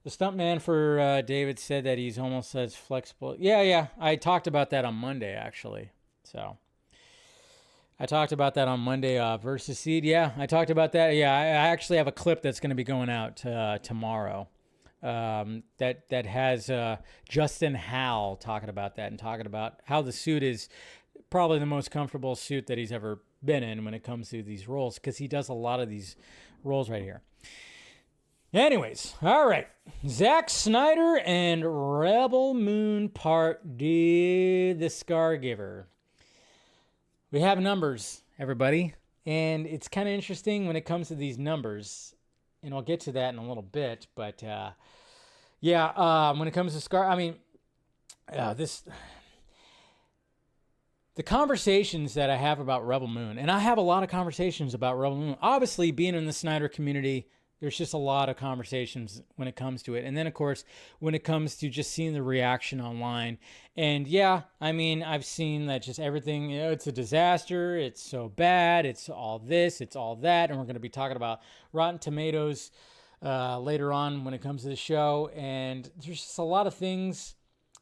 The stuntman for David said that he's almost as flexible. Yeah. I talked about that on Monday, actually. So I talked about that on Monday versus Seed. Yeah, I talked about that. Yeah, I actually have a clip that's going to be going out tomorrow that has Justin Howell talking about that and talking about how the suit is probably the most comfortable suit that he's ever been in when it comes to these roles, because he does a lot of these roles right here. Anyways, all right. Zack Snyder and Rebel Moon Part D, The Scargiver. We have numbers, everybody, and it's kind of interesting when it comes to these numbers, and I'll get to that in a little bit, but when it comes to the conversations that I have about Rebel Moon, and I have a lot of conversations about Rebel Moon, obviously being in the Snyder community, there's just a lot of conversations when it comes to it. And then, of course, when it comes to just seeing the reaction online. And yeah, I mean, I've seen that just everything, it's a disaster. It's so bad. It's all this. It's all that. And we're going to be talking about Rotten Tomatoes later on when it comes to the show. And there's just a lot of things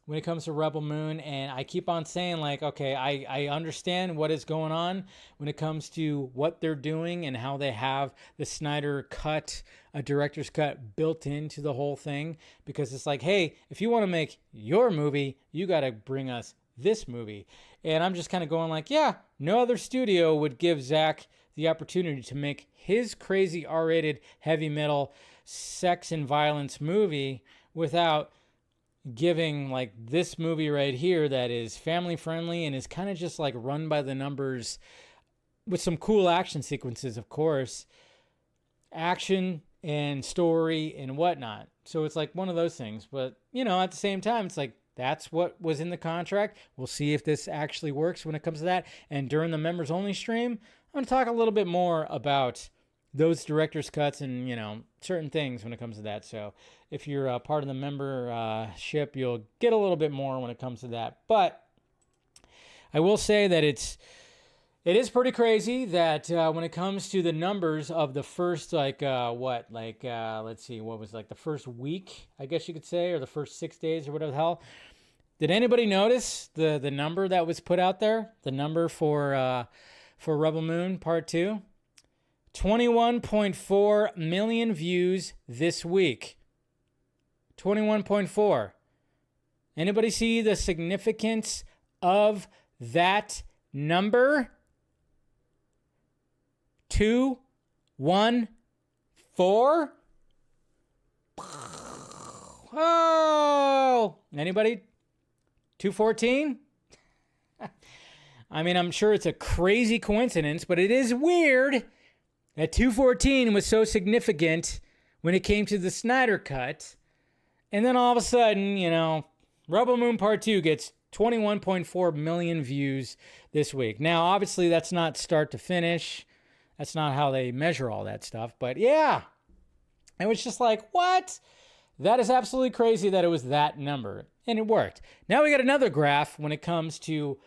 when it comes to Rebel Moon, and I keep on saying, like, okay, I understand what is going on when it comes to what they're doing and how they have the Snyder cut, a director's cut built into the whole thing, because it's like, hey, if you want to make your movie, you got to bring us this movie. And I'm just kind of going like, yeah, no other studio would give Zack the opportunity to make his crazy R-rated heavy metal sex and violence movie without giving like this movie right here that is family friendly and is kind of just like run by the numbers with some cool action sequences, of course, action and story and whatnot. So it's like one of those things, but at the same time, it's like, that's what was in the contract. We'll see if this actually works when it comes to that. And during the members only stream, I'm going to talk a little bit more about those director's cuts and, certain things when it comes to that. So if you're a part of the membership, you'll get a little bit more when it comes to that. But I will say that it is pretty crazy that when it comes to the numbers of the first, let's see, what was like the first week, I guess you could say, or the first 6 days or whatever the hell. Did anybody notice the number that was put out there? The number for Rebel Moon Part 2? 21.4 million views this week. 21.4. Anybody see the significance of that number? 214. Oh, anybody? 214? I mean, I'm sure it's a crazy coincidence, but it is weird that 214 was so significant when it came to the Snyder cut. And then all of a sudden, Rebel Moon Part 2 gets 21.4 million views this week. Now, obviously, that's not start to finish. That's not how they measure all that stuff. But yeah, it was just like, what? That is absolutely crazy that it was that number. And it worked. Now we got another graph when it comes to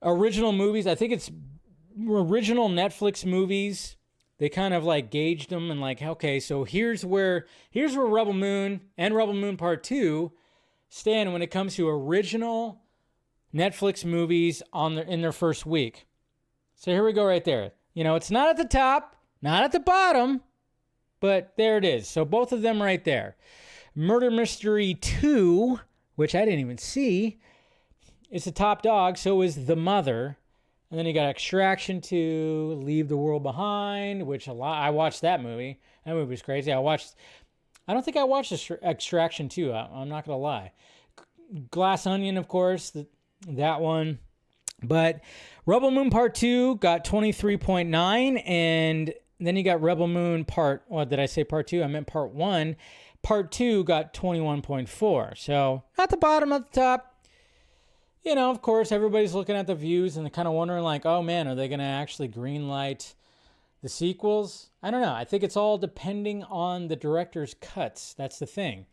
original movies. I think it's original Netflix movies. They kind of like gauged them and like, okay, so here's where Rebel Moon and Rebel Moon Part 2 stand when it comes to original Netflix movies in their first week. So here we go right there. It's not at the top, not at the bottom, but there it is. So both of them right there. Murder Mystery 2, which I didn't even see, is the top dog. So is The Mother. And then you got Extraction 2, Leave the World Behind, which I watched that movie. That movie was crazy. I don't think I watched Extraction 2. I'm not going to lie. Glass Onion, of course, that one. But Rebel Moon Part 2 got 23.9, and then you got Rebel Moon what did I say part 2? I meant part 1. Part 2 got 21.4. So not the bottom, at the top. You know, of course, everybody's looking at the views and they're kind of wondering like, oh man, are they going to actually greenlight the sequels? I don't know. I think it's all depending on the director's cuts. That's the thing.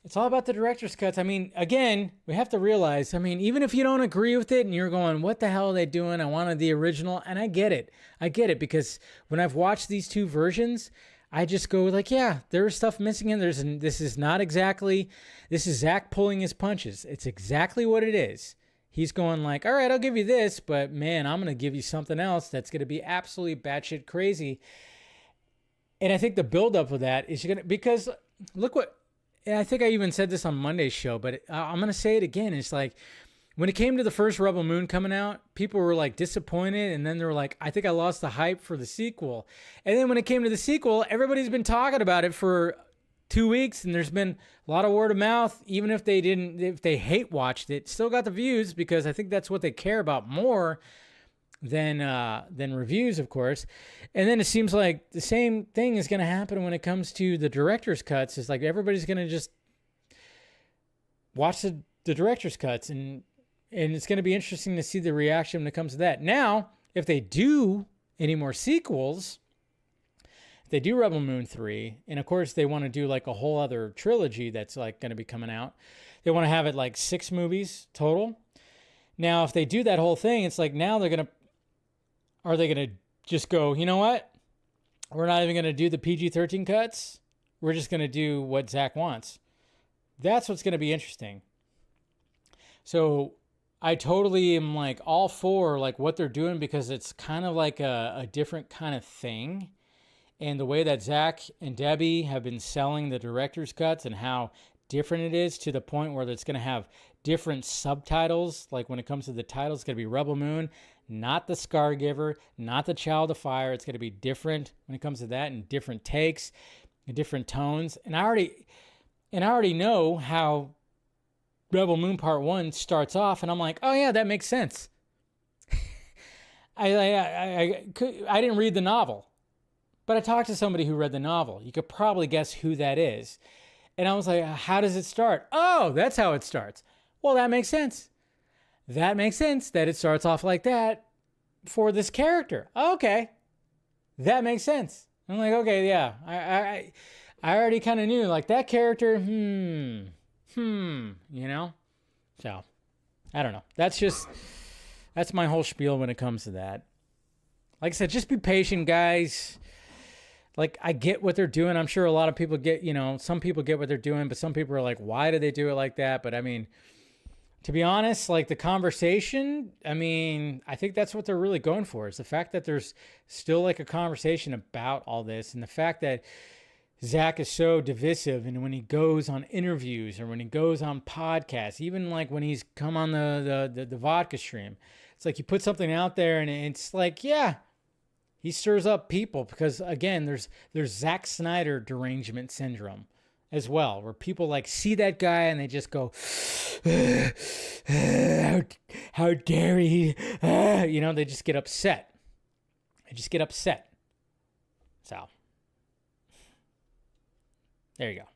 It's all about the director's cuts. I mean, again, we have to realize, I mean, even if you don't agree with it and you're going, what the hell are they doing? I wanted the original. And I get it. I get it because when I've watched these two versions, I just go like, yeah, there's stuff missing in there. This is Zack pulling his punches. It's exactly what it is. He's going like, all right, I'll give you this, but man, I'm going to give you something else that's going to be absolutely batshit crazy. And I think the buildup of that is because look what, and I think I even said this on Monday's show, but I'm going to say it again. It's like when it came to the first Rebel Moon coming out, people were like disappointed. And then they were like, I think I lost the hype for the sequel. And then when it came to the sequel, everybody's been talking about it for 2 weeks. And there's been a lot of word of mouth. Even if they hate watched it, still got the views because I think that's what they care about more than reviews, of course. And then it seems like the same thing is going to happen when it comes to the director's cuts. It's like everybody's going to just watch the director's cuts, and it's going to be interesting to see the reaction when it comes to that. Now, if they do any more sequels, if they do Rebel Moon 3, and of course they want to do like a whole other trilogy that's like going to be coming out, they want to have it like 6 movies total. Now, if they do that whole thing, it's like now are they going to just go, you know what? We're not even going to do the PG-13 cuts. We're just going to do what Zack wants. That's what's going to be interesting. So I totally am like all for like what they're doing because it's kind of like a different kind of thing. And the way that Zack and Debbie have been selling the director's cuts and how different it is to the point where it's going to have different subtitles. Like when it comes to the titles, it's going to be Rebel Moon, not the Scargiver, not the Child of Fire. It's going to be different when it comes to that and different takes and different tones. And I already know how Rebel Moon Part 1 starts off, and I'm like, oh yeah, that makes sense. I didn't read the novel, but I talked to somebody who read the novel. You could probably guess who that is. And I was like, how does it start? Oh, that's how it starts. Well, that makes sense. That makes sense that it starts off like that for this character. Okay. That makes sense. I'm like, okay, yeah. I already kind of knew like that character, you know? So, I don't know. That's my whole spiel when it comes to that. Like I said, just be patient, guys. Like, I get what they're doing. I'm sure a lot of people get, some people get what they're doing, but some people are like, why do they do it like that? But I mean, to be honest, like the conversation, I mean, I think that's what they're really going for is the fact that there's still like a conversation about all this and the fact that Zack is so divisive. And when he goes on interviews or when he goes on podcasts, even like when he's come on the vodka stream, it's like you put something out there and it's like, yeah, he stirs up people because again, there's Zack Snyder derangement syndrome as well, where people like see that guy and they just go, how dare he? They just get upset. So, there you go.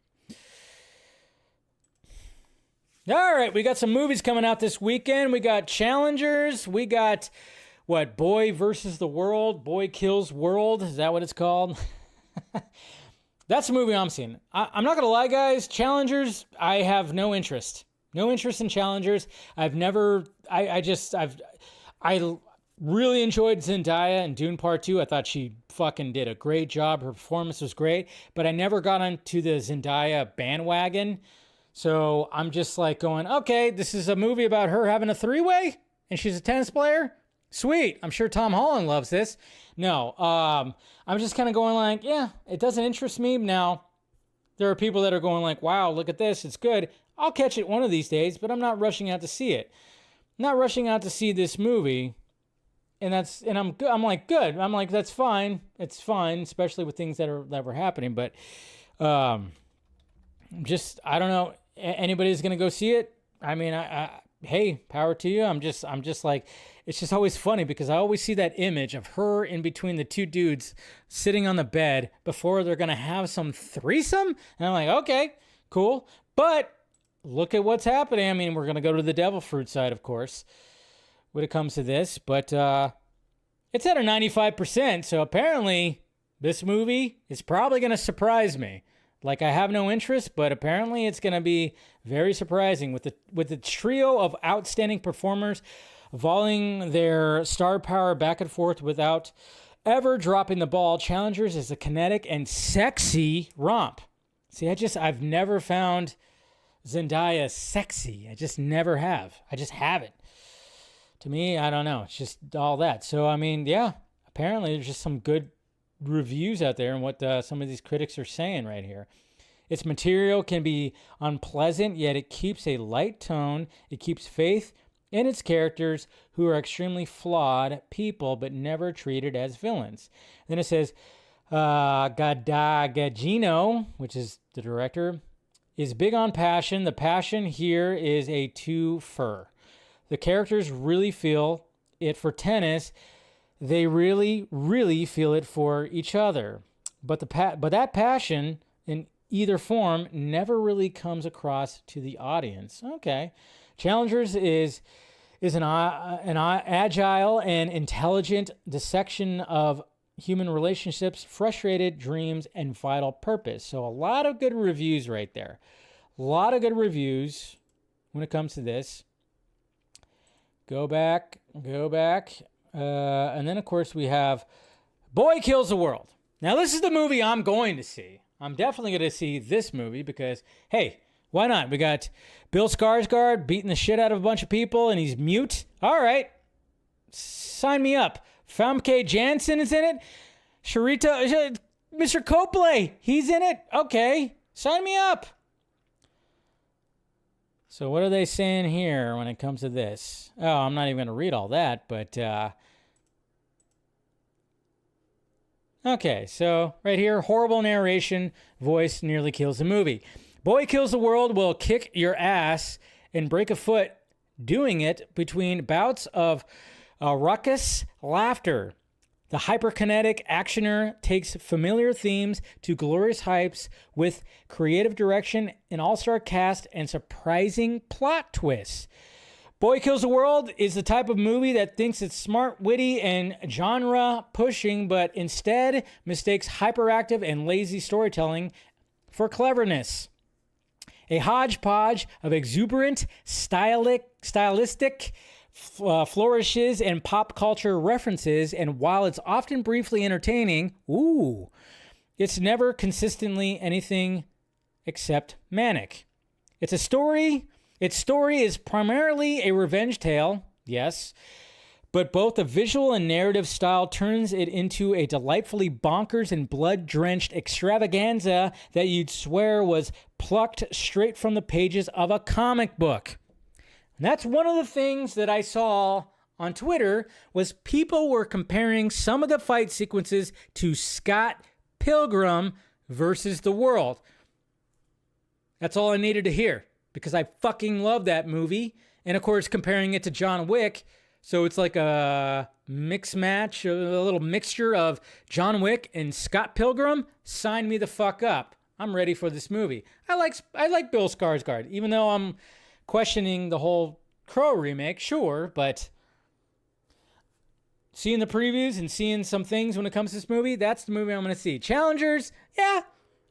All right, we got some movies coming out this weekend. We got Challengers. We got, Boy versus the World? Boy Kills World? Is that what it's called? That's the movie I'm seeing. I'm not going to lie, guys. Challengers, I have no interest. No interest in Challengers. I really enjoyed Zendaya in Dune Part 2. I thought she fucking did a great job. Her performance was great. But I never got onto the Zendaya bandwagon. So I'm just like going, okay, this is a movie about her having a 3-way and she's a tennis player? Sweet. I'm sure Tom Holland loves this. No, I'm just kind of going like, yeah, it doesn't interest me. Now, there are people that are going like, wow, look at this. It's good. I'll catch it one of these days, but I'm not rushing out to see it. I'm not rushing out to see this movie. And I'm like, good. I'm like, that's fine. It's fine, especially with things that were happening. But I don't know. Anybody's going to go see it? I mean, hey, power to you. I'm just like, it's just always funny because I always see that image of her in between the two dudes sitting on the bed before they're going to have some threesome. And I'm like, okay, cool. But look at what's happening. I mean, we're going to go to the devil fruit side, of course, when it comes to this. But it's at a 95%. So apparently this movie is probably going to surprise me. Like, I have no interest, but apparently it's going to be very surprising with the trio of outstanding performers volleying their star power back and forth without ever dropping the ball. Challengers is a kinetic and sexy romp. See, I've never found Zendaya sexy. I just never have. I just haven't. To me, I don't know. It's just all that. So, I mean, yeah, apparently there's just some good reviews out there and what some of these critics are saying right here. Its material can be unpleasant, yet it keeps a light tone. It keeps faith in its characters, who are extremely flawed people but never treated as villains. Then it says, Gagino, which is the director, is big on passion. The passion here is a two-fer. The characters really feel it for tennis. They really, really feel it for each other. But that passion in either form never really comes across to the audience. Okay. Challengers is an agile and intelligent dissection of human relationships, frustrated dreams, and vital purpose. So a lot of good reviews right there. A lot of good reviews when it comes to this. Go back. And then, of course, we have Boy Kills the World. Now, this is the movie I'm going to see. I'm definitely going to see this movie because, hey, why not? We got Bill Skarsgård beating the shit out of a bunch of people, and he's mute. All right. Sign me up. Famke Janssen is in it. Mr. Copley, he's in it. Okay. Sign me up. So what are they saying here when it comes to this? Oh, I'm not even going to read all that, but okay, so right here, horrible narration, voice nearly kills the movie. Boy Kills the World will kick your ass and break a foot doing it between bouts of raucous laughter. The hyperkinetic actioner takes familiar themes to glorious heights with creative direction, an all-star cast, and surprising plot twists. Boy Kills the World is the type of movie that thinks it's smart, witty, and genre-pushing, but instead mistakes hyperactive and lazy storytelling for cleverness. A hodgepodge of exuberant, stylistic flourishes and pop culture references, and while it's often briefly entertaining, it's never consistently anything except manic. Its story is primarily a revenge tale, yes, but both the visual and narrative style turns it into a delightfully bonkers and blood-drenched extravaganza that you'd swear was plucked straight from the pages of a comic book. And that's one of the things that I saw on Twitter was people were comparing some of the fight sequences to Scott Pilgrim versus the World. That's all I needed to hear because I fucking love that movie. And of course, comparing it to John Wick. So it's like a mix match, a little mixture of John Wick and Scott Pilgrim. Sign me the fuck up. I'm ready for this movie. I like Bill Skarsgård, even though I'm questioning the whole Crow remake, sure, but seeing the previews and seeing some things when it comes to this movie, that's the movie I'm going to see. Challengers, yeah,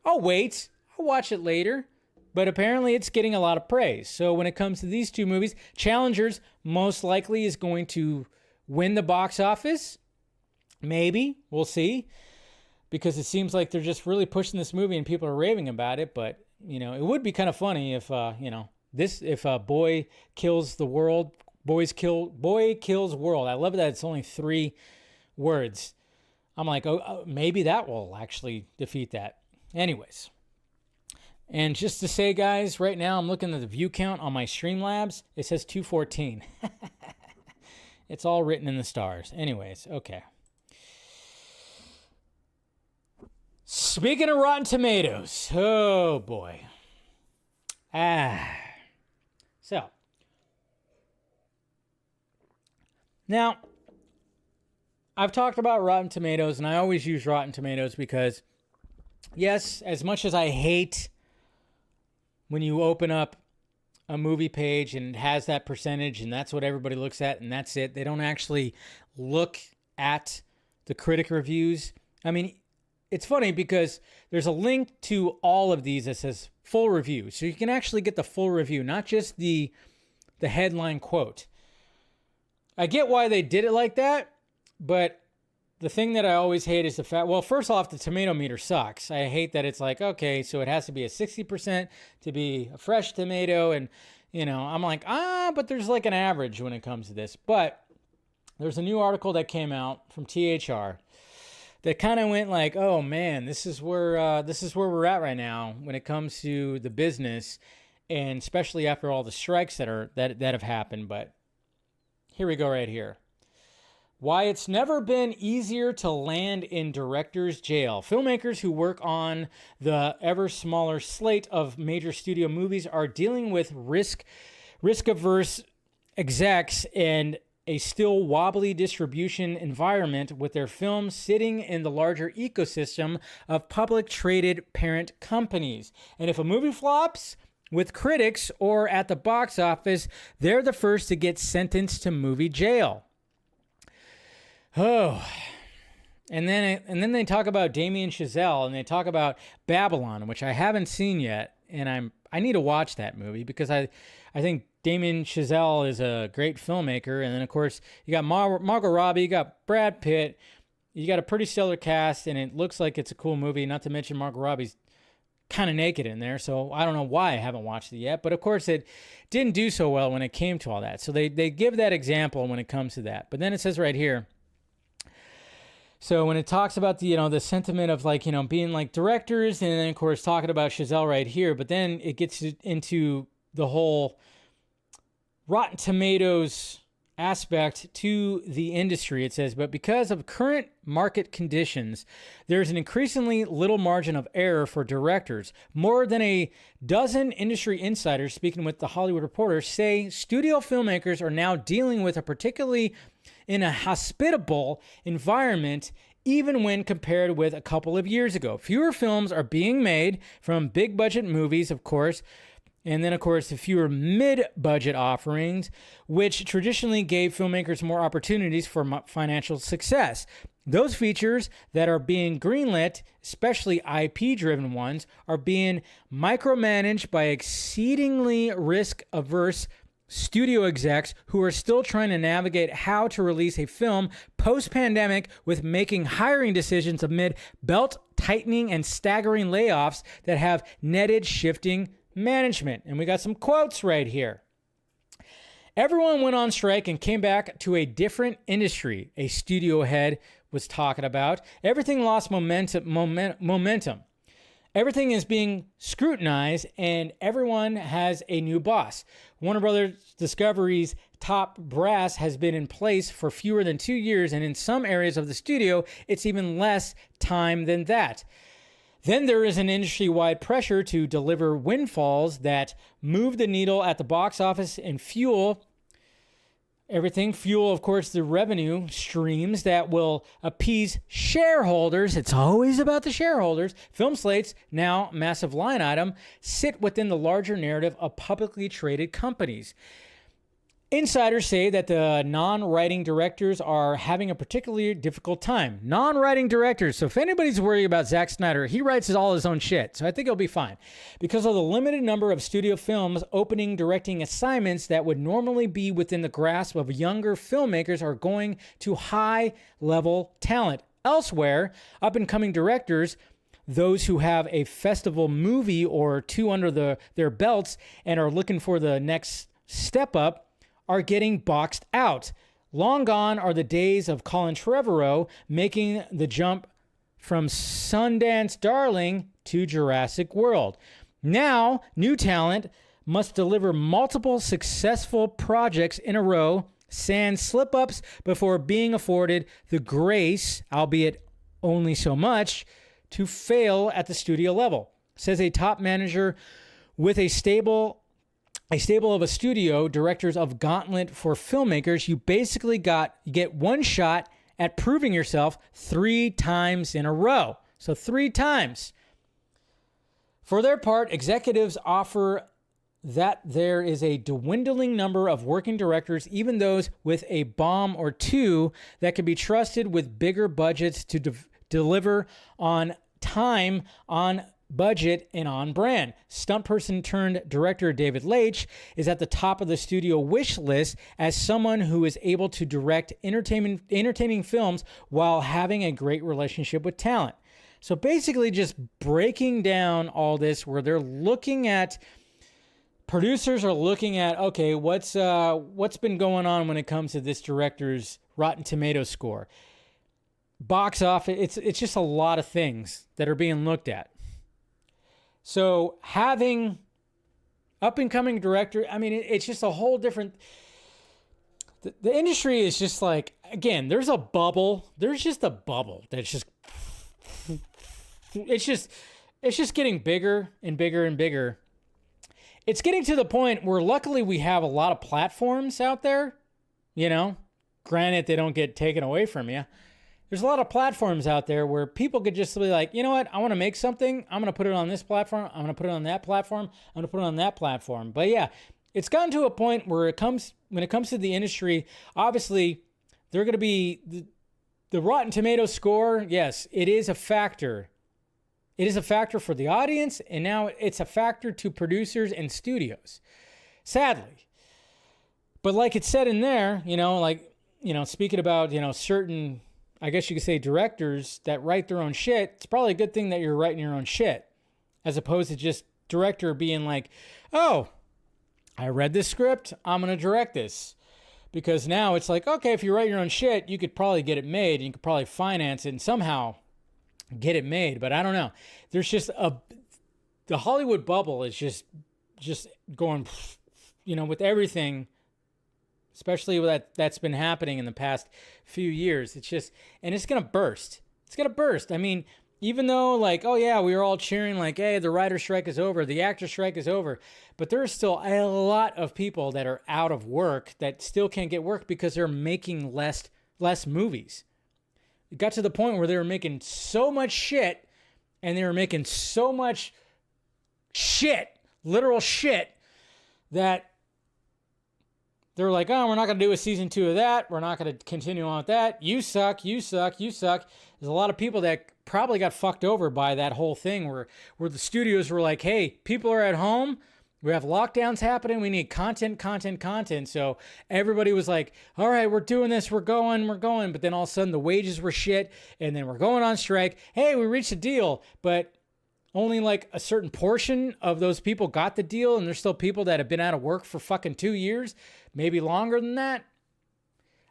I'll wait. I'll watch it later. But apparently it's getting a lot of praise. So when it comes to these two movies, Challengers most likely is going to win the box office. Maybe. We'll see. Because it seems like they're just really pushing this movie and people are raving about it. But, it would be kind of funny if, if Boy Kills the World, Boy Kills World. I love that it's only 3 words. I'm like, maybe that will actually defeat that. Anyways. And just to say, guys, right now I'm looking at the view count on my Streamlabs. It says 214. It's all written in the stars. Anyways, okay. Speaking of Rotten Tomatoes, oh boy. So, Now, I've talked about Rotten Tomatoes, and I always use Rotten Tomatoes because, yes, as much as I hate when you open up a movie page and it has that percentage and that's what everybody looks at and that's it, they don't actually look at the critic reviews. I mean, it's funny because there's a link to all of these that says full review. So you can actually get the full review, not just the headline quote. I get why they did it like that, but the thing that I always hate is the fact, well, first off, the tomato meter sucks. I hate that it's like, okay, so it has to be a 60% to be a fresh tomato. And, you know, I'm like, but there's like an average when it comes to this. But there's a new article that came out from THR that kind of went like, oh man, this is where we're at right now when it comes to the business, and especially after all the strikes that have happened. But here we go right here. Why it's never been easier to land in director's jail. Filmmakers who work on the ever smaller slate of major studio movies are dealing with risk-averse execs and a still wobbly distribution environment with their films sitting in the larger ecosystem of public traded parent companies. And if a movie flops with critics or at the box office, they're the first to get sentenced to movie jail. Oh, and then they talk about Damien Chazelle, and they talk about Babylon, which I haven't seen yet, and I need to watch that movie because I think Damien Chazelle is a great filmmaker. And then of course you got Margot Robbie, you got Brad Pitt, you got a pretty stellar cast, and it looks like it's a cool movie. Not to mention Margot Robbie's kind of naked in there, so I don't know why I haven't watched it yet. But of course it didn't do so well when it came to all that. So they give that example when it comes to that. But then it says right here. So when it talks about the sentiment of being like directors, and then of course talking about Chazelle right here, but then it gets into the whole Rotten Tomatoes aspect to the industry. It says, but because of current market conditions, there's an increasingly little margin of error for directors. More than a dozen industry insiders speaking with The Hollywood Reporter say studio filmmakers are now dealing with a particularly in a hospitable environment, even when compared with a couple of years ago. Fewer films are being made from big budget movies, of course, and then, of course, the fewer mid-budget offerings, which traditionally gave filmmakers more opportunities for financial success. Those features that are being greenlit, especially IP-driven ones, are being micromanaged by exceedingly risk-averse studio execs who are still trying to navigate how to release a film post-pandemic, with making hiring decisions amid belt-tightening and staggering layoffs that have netted shifting management. And we got some quotes right here. Everyone went on strike and came back to a different industry, a studio head was talking about. Everything lost momentum. Everything is being scrutinized, and everyone has a new boss. Warner Brothers Discovery's top brass has been in place for fewer than 2 years, and in some areas of the studio, it's even less time than that. Then there is an industry-wide pressure to deliver windfalls that move the needle at the box office and fuel everything. Fuel, of course, the revenue streams that will appease shareholders. It's always about the shareholders. Film slates, now massive line item, sit within the larger narrative of publicly traded companies. Insiders say that the non-writing directors are having a particularly difficult time. Non-writing directors. So if anybody's worried about Zack Snyder, he writes all his own shit. So I think he'll be fine. Because of the limited number of studio films opening directing assignments that would normally be within the grasp of younger filmmakers are going to high-level talent. Elsewhere, up-and-coming directors, those who have a festival movie or two under their belts and are looking for the next step up, are getting boxed out. Long gone are the days of Colin Trevorrow making the jump from Sundance Darling to Jurassic World. Now, new talent must deliver multiple successful projects in a row, sans slip-ups, before being afforded the grace, albeit only so much, to fail at the studio level, says a top manager with a stable a stable of a studio, directors of Gauntlet for filmmakers, you basically get one shot at proving yourself 3 times in a row. So 3 times. For their part, executives offer that there is a dwindling number of working directors, even those with a bomb or two, that can be trusted with bigger budgets to deliver on time, on budget, and on brand. Stunt person turned director David Leitch is at the top of the studio wish list as someone who is able to direct entertaining films while having a great relationship with talent. So basically just breaking down all this, where they're looking at, producers are looking at, okay, what's been going on when it comes to this director's Rotten Tomatoes score, box office. It's just a lot of things that are being looked at. So having up and coming director, I mean, it's just a whole different. The industry is just like, again, there's a bubble. There's just a bubble that's just. It's just getting bigger and bigger and bigger. It's getting to the point where luckily we have a lot of platforms out there, you know, granted they don't get taken away from you. There's a lot of platforms out there where people could just be like, you know what, I want to make something. I'm going to put it on this platform. I'm going to put it on that platform. I'm going to put it on that platform. But yeah, it's gotten to a point where when it comes to the industry, obviously they're going to be the Rotten Tomatoes score. Yes, it is a factor. It is a factor for the audience, and now it's a factor to producers and studios, sadly. But like it said in there, speaking about, certain, I guess you could say, directors that write their own shit, it's probably a good thing that you're writing your own shit, as opposed to just director being like, oh, I read this script, I'm going to direct this. Because now it's like, okay, if you write your own shit, you could probably get it made, and you could probably finance it and somehow get it made. But I don't know. There's just the Hollywood bubble is just going, with everything, especially that's been happening in the past few years. It's just, and it's going to burst. It's going to burst. I mean, even though like, oh yeah, we were all cheering like, hey, the writer strike is over, the actor strike is over. But there's still a lot of people that are out of work that still can't get work because they're making less movies. It got to the point where they were making so much shit, and they were making so much shit, literal shit, that they're like, oh, we're not going to do a season 2 of that. We're not going to continue on with that. You suck, you suck, you suck. There's a lot of people that probably got fucked over by that whole thing where the studios were like, hey, people are at home. We have lockdowns happening. We need content. So everybody was like, all right, we're doing this. We're going. But then all of a sudden the wages were shit. And then we're going on strike. Hey, we reached a deal. But only like a certain portion of those people got the deal. And there's still people that have been out of work for fucking 2 years, maybe longer than that.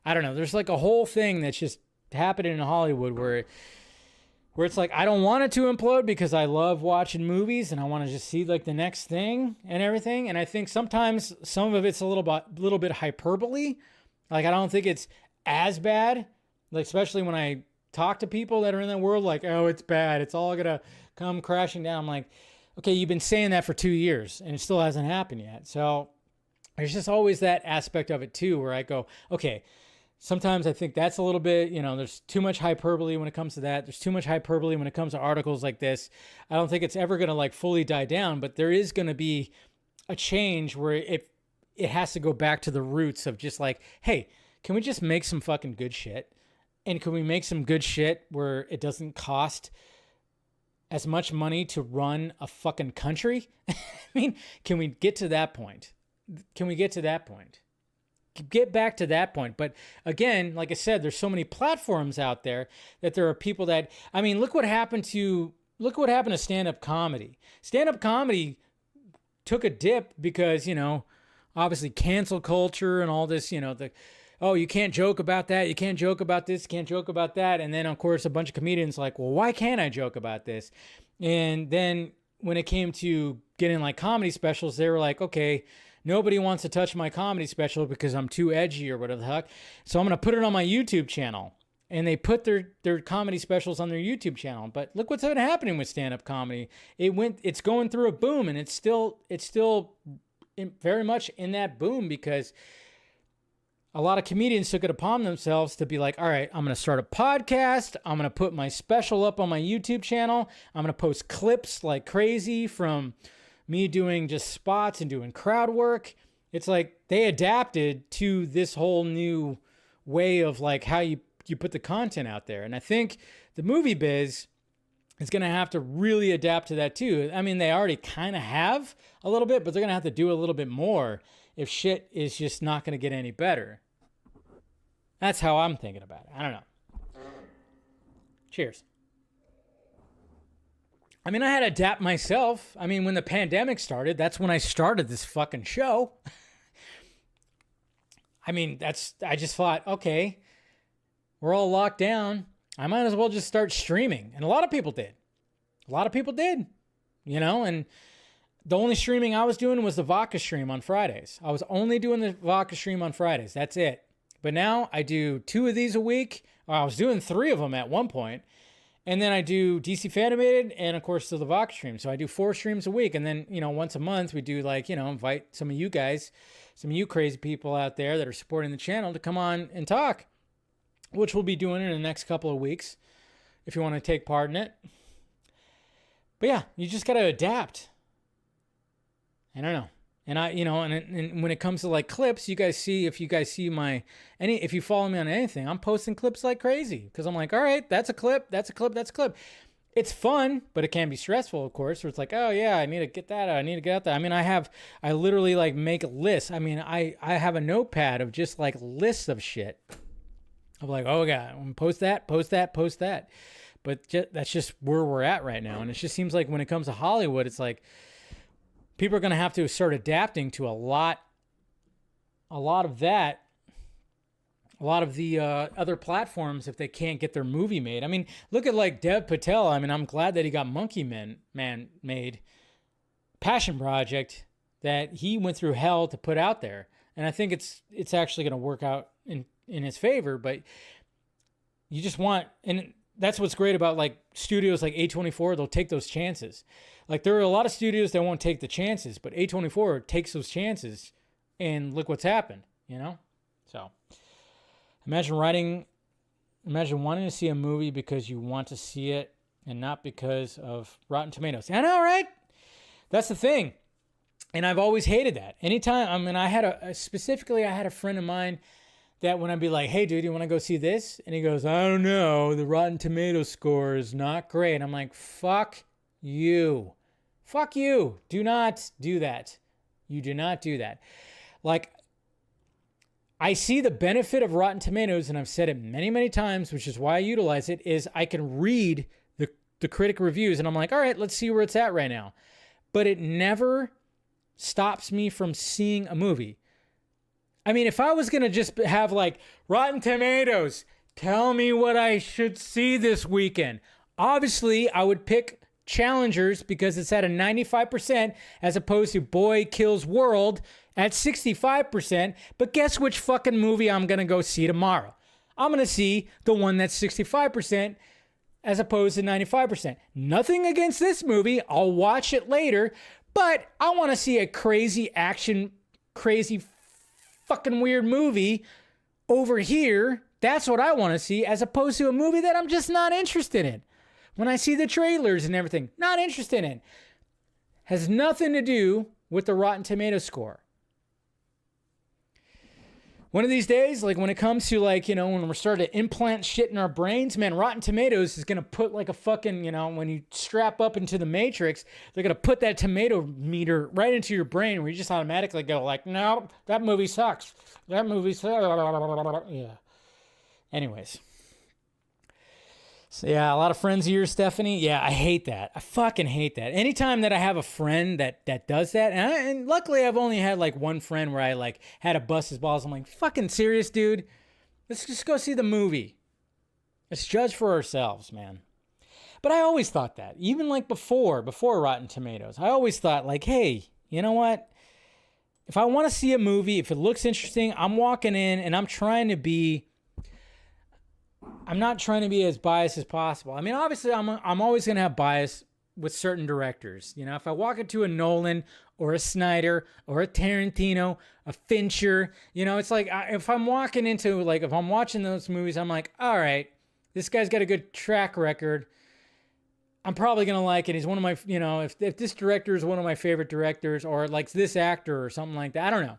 I don't know. There's like a whole thing that's just happening in Hollywood where it's like, I don't want it to implode because I love watching movies and I want to just see like the next thing and everything. And I think sometimes some of it's a little bit hyperbole. Like, I don't think it's as bad, like, especially when I talk to people that are in that world, like, oh, it's bad. It's all going to come crashing down. I'm like, okay, you've been saying that for 2 years and it still hasn't happened yet. So there's just always that aspect of it too, where I go, okay, sometimes I think that's a little bit, there's too much hyperbole when it comes to that. There's too much hyperbole when it comes to articles like this. I don't think it's ever going to like fully die down, but there is going to be a change where it has to go back to the roots of just like, hey, can we just make some fucking good shit? And can we make some good shit where it doesn't cost as much money to run a fucking country? I mean, can we get to that point? Get back to that point. But again, like I said, there's so many platforms out there that there are people that, I mean, look what happened to stand-up comedy. Stand-up comedy took a dip because, obviously cancel culture and all this, you can't joke about that. You can't joke about this. You can't joke about that. And then of course, a bunch of comedians like, well, why can't I joke about this? And then when it came to getting like comedy specials, they were like, okay, nobody wants to touch my comedy special because I'm too edgy or whatever the heck. So I'm going to put it on my YouTube channel. And they put their comedy specials on their YouTube channel. But look what's been happening with stand-up comedy. It's going through a boom, and it's still very much in that boom because a lot of comedians took it upon themselves to be like, all right, I'm going to start a podcast. I'm going to put my special up on my YouTube channel. I'm going to post clips like crazy from me doing just spots and doing crowd work. It's like they adapted to this whole new way of like how you put the content out there. And I think the movie biz is going to have to really adapt to that too. I mean, they already kind of have a little bit, but they're going to have to do a little bit more if shit is just not going to get any better. That's how I'm thinking about it. I don't know. Cheers. I mean, I had to adapt myself. I mean, when the pandemic started, that's when I started this fucking show. I mean, I just thought, okay, we're all locked down. I might as well just start streaming. And a lot of people did. You know, and the only streaming I was doing was the vodka stream on Fridays. I was only doing the vodka stream on Fridays. That's it. But now I do 2 of these a week. I was doing 3 of them at one point. And then I do DC Fanimated and, of course, the vodka stream. So I do 4 streams a week. And then, you know, once a month we do like, you know, invite some of you guys, some of you crazy people out there that are supporting the channel to come on and talk, which we'll be doing in the next couple of weeks if you want to take part in it. But yeah, you just got to adapt. I don't know. And I, you know, and when it comes to like clips, if you follow me on anything, I'm posting clips like crazy because I'm like, all right, that's a clip. It's fun, but it can be stressful, of course, where it's like, oh yeah, I need to get that out. I need to get out there. I mean, I literally like make lists. I mean, I have a notepad of just like lists of shit. I'm like, oh God, I'm gonna post that. But that's just where we're at right now. And it just seems like when it comes to Hollywood, it's like, people are going to have to start adapting to a lot of that, a lot of the other platforms if they can't get their movie made. I mean, look at like Dev Patel. I mean, I'm glad that he got Monkey Man made. Passion project that he went through hell to put out there. And I think it's actually going to work out in his favor, but you just want, and that's what's great about like studios like A24, they'll take those chances. Like there are a lot of studios that won't take the chances, but A24 takes those chances and look what's happened, you know? So imagine wanting to see a movie because you want to see it and not because of Rotten Tomatoes. I know, right? That's the thing. And I've always hated that. Anytime, I mean, I had a friend of mine that when I'd be like, hey dude, you want to go see this? And he goes, I don't know, the Rotten Tomatoes score is not great. And I'm like, fuck you. Do not do that. You do not do that. Like, I see the benefit of Rotten Tomatoes, and I've said it many, many times, which is why I utilize it, is I can read the critic reviews, and I'm like, all right, let's see where it's at right now. But it never stops me from seeing a movie. I mean, if I was going to just have like Rotten Tomatoes, tell me what I should see this weekend. Obviously, I would pick Challengers because it's at a 95% as opposed to Boy Kills World at 65%. But guess which fucking movie I'm going to go see tomorrow? I'm going to see the one that's 65% as opposed to 95%. Nothing against this movie. I'll watch it later. But I want to see a crazy action, crazy fucking weird movie over here. That's what I want to see as opposed to a movie that I'm just not interested in. When I see the trailers and everything, not interested in. Has nothing to do with the Rotten Tomatoes score. One of these days, like when it comes to like, you know, when we're starting to implant shit in our brains, man, Rotten Tomatoes is going to put like a fucking, you know, when you strap up into the Matrix, they're going to put that tomato meter right into your brain where you just automatically go like, no, that movie sucks. That movie sucks. Yeah. Anyways. So yeah, a lot of friends of yours, Stephanie. Yeah, I hate that. I fucking hate that. Anytime that I have a friend that does that, and luckily I've only had like one friend where I like had to bust his balls. I'm like, fucking serious, dude. Let's just go see the movie. Let's judge for ourselves, man. But I always thought that, even like before Rotten Tomatoes, I always thought like, hey, you know what? If I want to see a movie, if it looks interesting, I'm walking in and I'm not trying to be as biased as possible. I mean, obviously, I'm always going to have bias with certain directors. You know, if I walk into a Nolan or a Snyder or a Tarantino, a Fincher. It's like if I'm walking into, like, if I'm watching those movies, I'm like, all right, this guy's got a good track record. I'm probably going to like it. He's one of my, if this director is one of my favorite directors, or like this actor or something like that, I don't know.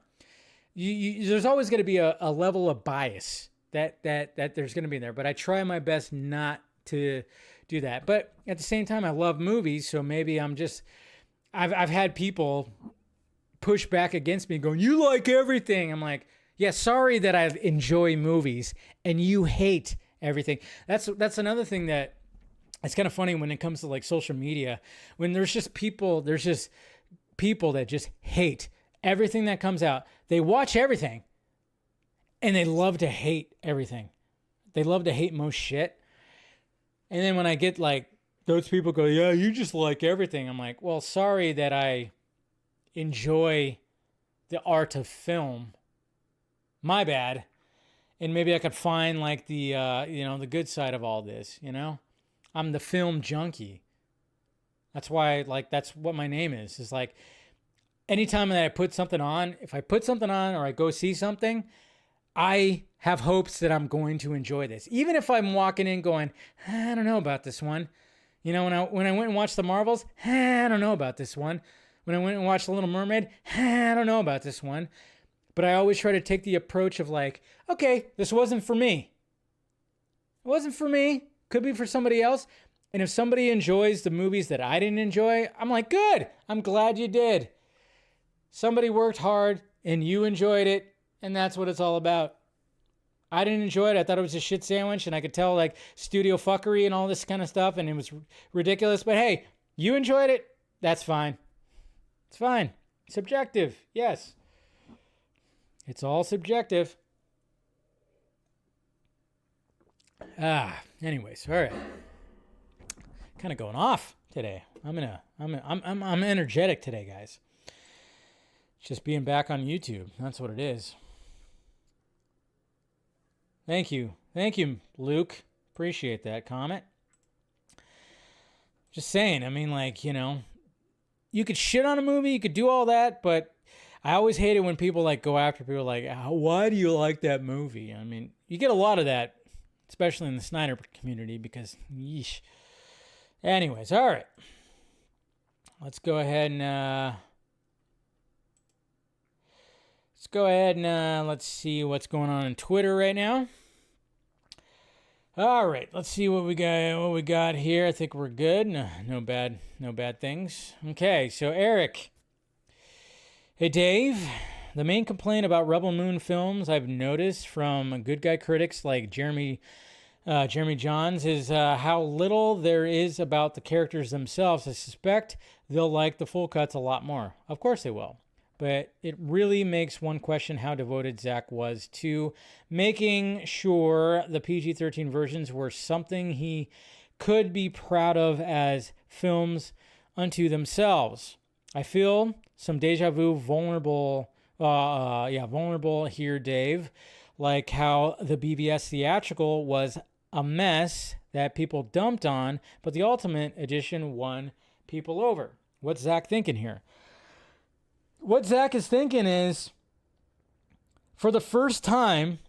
There's always going to be a level of bias that there's going to be there, but I try my best not to do that. But at the same time, I love movies, so maybe I've had people push back against me going, you like everything. I'm like, yeah, sorry that I enjoy movies and you hate everything. That's another thing that it's kind of funny when it comes to like social media, when there's just people that just hate everything that comes out. They watch everything and they love to hate everything. They love to hate most shit. And then when I get like those people go, yeah, you just like everything. I'm like, well, sorry that I enjoy the art of film. My bad. And maybe I could find like the the good side of all this, I'm the film junkie. That's why, like, that's what my name is. It's like, anytime that I put something on, if I put something on or I go see something, I have hopes that I'm going to enjoy this. Even if I'm walking in going, I don't know about this one. When I went and watched the Marvels, I don't know about this one. When I went and watched The Little Mermaid, I don't know about this one. But I always try to take the approach of like, okay, this wasn't for me. It wasn't for me. Could be for somebody else. And if somebody enjoys the movies that I didn't enjoy, I'm like, good. I'm glad you did. Somebody worked hard and you enjoyed it. And that's what it's all about. I didn't enjoy it. I thought it was a shit sandwich, and I could tell like studio fuckery and all this kind of stuff, and it was ridiculous. But hey, you enjoyed it. That's fine. It's fine. Subjective. Yes. It's all subjective. Anyways, all right. Kind of going off today. I'm energetic today, guys. Just being back on YouTube. That's what it is. Thank you, Luke. Appreciate that comment. Just saying. I mean, like, you could shit on a movie, you could do all that, but I always hate it when people like go after people like, why do you like that movie? I mean, you get a lot of that, especially in the Snyder community, because yeesh. Anyways, all right. Let's go ahead and let's see what's going on Twitter right now. All right, let's see what we got here. I think we're good. No bad things. Okay, so Eric. Hey Dave, the main complaint about Rebel Moon films I've noticed from good guy critics like Jeremy Johns is how little there is about the characters themselves. I suspect they'll like the full cuts a lot more. Of course they will. But it really makes one question how devoted Zack was to making sure the PG-13 versions were something he could be proud of as films unto themselves. I feel some deja vu vulnerable here, Dave, like how the BVS theatrical was a mess that people dumped on, but the Ultimate Edition won people over. What's Zack thinking here? What Zack is thinking is, for the first time,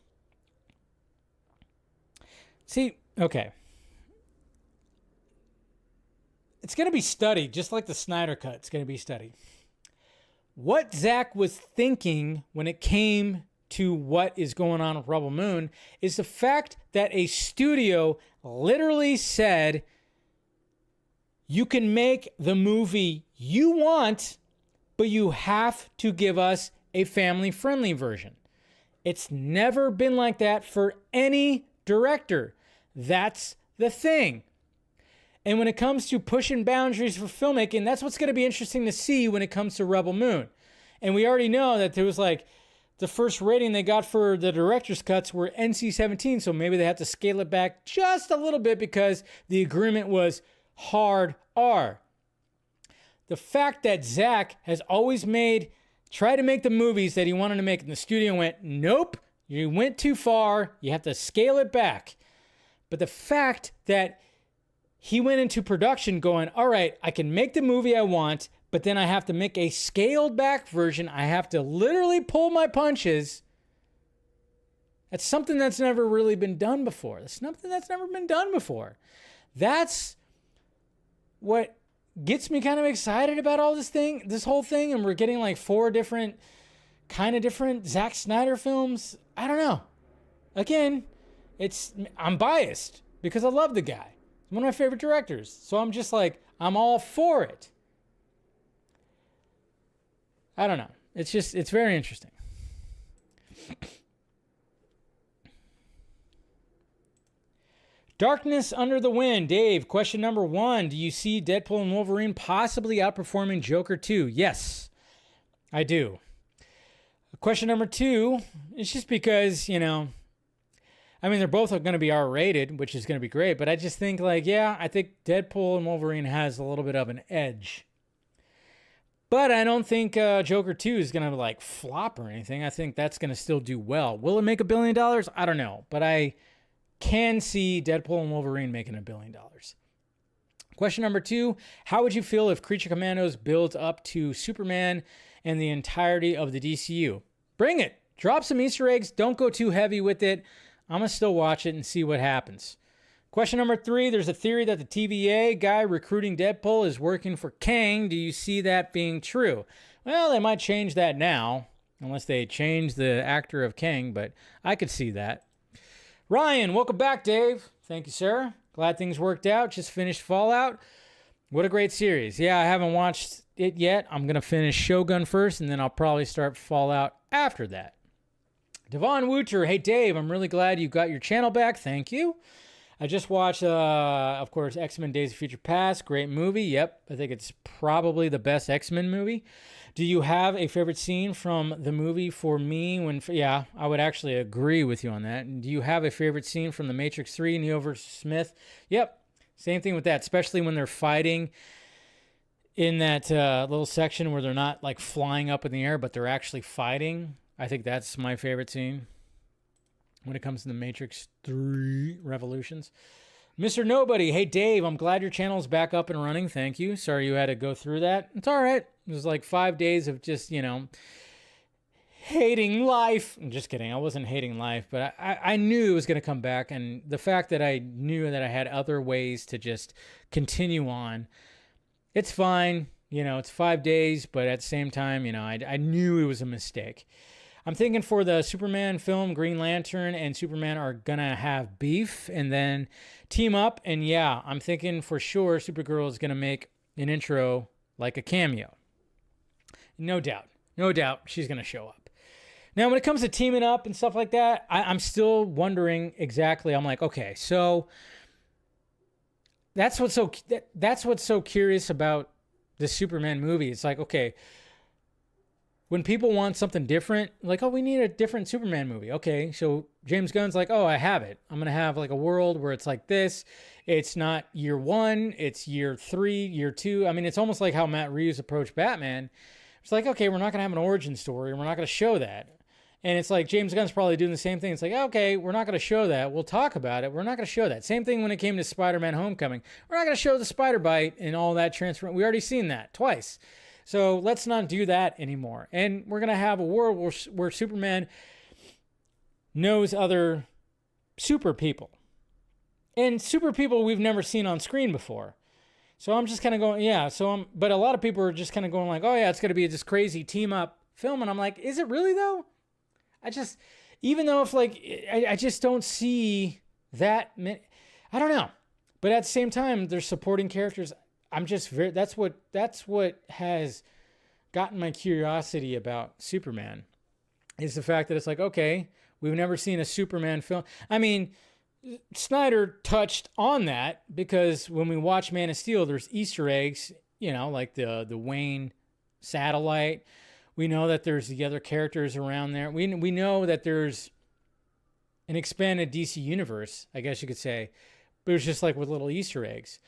okay. It's going to be studied, just like the Snyder Cut. It's going to be studied. What Zack was thinking when it came to what is going on with Rebel Moon is the fact that a studio literally said, you can make the movie you want, but you have to give us a family-friendly version. It's never been like that for any director. That's the thing. And when it comes to pushing boundaries for filmmaking, that's what's going to be interesting to see when it comes to Rebel Moon. And we already know that there was like the first rating they got for the director's cuts were NC-17, so maybe they have to scale it back just a little bit because the agreement was hard R. The fact that Zack has always tried to make the movies that he wanted to make, and the studio went, nope, you went too far, you have to scale it back. But the fact that he went into production going, all right, I can make the movie I want, but then I have to make a scaled back version. I have to literally pull my punches. That's something that's never really been done before. That's something that's never been done before. That's what gets me kind of excited about all this whole thing. And we're getting like 4 different Zack Snyder films. I don't know. Again, I'm biased because I love the guy. He's one of my favorite directors. So I'm just like, I'm all for it. I don't know. It's very interesting. Darkness Under the Wind. Dave, question number 1. Do you see Deadpool and Wolverine possibly outperforming Joker 2? Yes, I do. Question number 2 is just because, they're both going to be R-rated, which is going to be great, but I just think I think Deadpool and Wolverine has a little bit of an edge. But I don't think Joker 2 is going to flop or anything. I think that's going to still do well. Will it make $1 billion? I don't know, but I can see Deadpool and Wolverine making $1 billion. Question number 2, how would you feel if Creature Commandos builds up to Superman and the entirety of the DCU? Bring it. Drop some Easter eggs. Don't go too heavy with it. I'm going to still watch it and see what happens. Question number 3, there's a theory that the TVA guy recruiting Deadpool is working for Kang. Do you see that being true? Well, they might change that now, unless they change the actor of Kang, but I could see that. Ryan, welcome back, Dave. Thank you, sir. Glad things worked out. Just finished Fallout. What a great series. Yeah, I haven't watched it yet. I'm going to finish Shogun first, and then I'll probably start Fallout after that. Devon Wooter, hey, Dave, I'm really glad you got your channel back. Thank you. I just watched, of course, X-Men Days of Future Past. Great movie. Yep, I think it's probably the best X-Men movie. Do you have a favorite scene from the movie? For me, yeah, I would actually agree with you on that. Do you have a favorite scene from The Matrix 3, Neo versus Smith? Yep, same thing with that, especially when they're fighting in that little section where they're not flying up in the air, but they're actually fighting. I think that's my favorite scene when it comes to The Matrix 3 Revolutions. Mr. Nobody, hey Dave, I'm glad your channel is back up and running. Thank you. Sorry you had to go through that. It's all right. It was 5 days of just, hating life. I'm just kidding. I wasn't hating life, but I knew it was going to come back. And the fact that I knew that I had other ways to just continue on, it's fine. It's 5 days, but at the same time, I knew it was a mistake. I'm thinking for the Superman film, Green Lantern and Superman are going to have beef and then team up. And yeah, I'm thinking for sure Supergirl is going to make an intro like a cameo. No doubt. No doubt she's going to show up. Now, when it comes to teaming up and stuff like that, I'm still wondering exactly. I'm like, okay, so that's what's so curious about the Superman movie. It's like, okay, when people want something different, oh, we need a different Superman movie. Okay, so James Gunn's like, oh, I have it. I'm going to have a world where it's like this. It's not year 1, it's year 3, year 2. I mean, it's almost like how Matt Reeves approached Batman. It's like, okay, we're not going to have an origin story, and we're not going to show that. And it's like James Gunn's probably doing the same thing. It's like, okay, we're not going to show that. We'll talk about it. We're not going to show that. Same thing when it came to Spider-Man Homecoming. We're not going to show the spider bite and all that transfer. We already seen that twice. So let's not do that anymore. And we're going to have a world where Superman knows other super people. And super people we've never seen on screen before. So I'm just kind of going, yeah. But a lot of people are just kind of going oh yeah, it's going to be this crazy team up film. And I'm like, is it really though? Even though if I just don't see that many, I don't know. But at the same time, there's supporting characters. I'm just that's what has gotten my curiosity about Superman is the fact that it's like, okay, we've never seen a Superman film. I mean, Snyder touched on that because when we watch Man of Steel, there's Easter eggs, like the Wayne satellite. We know that there's the other characters around there. We know that there's an expanded DC universe, I guess you could say, but it's just with little Easter eggs.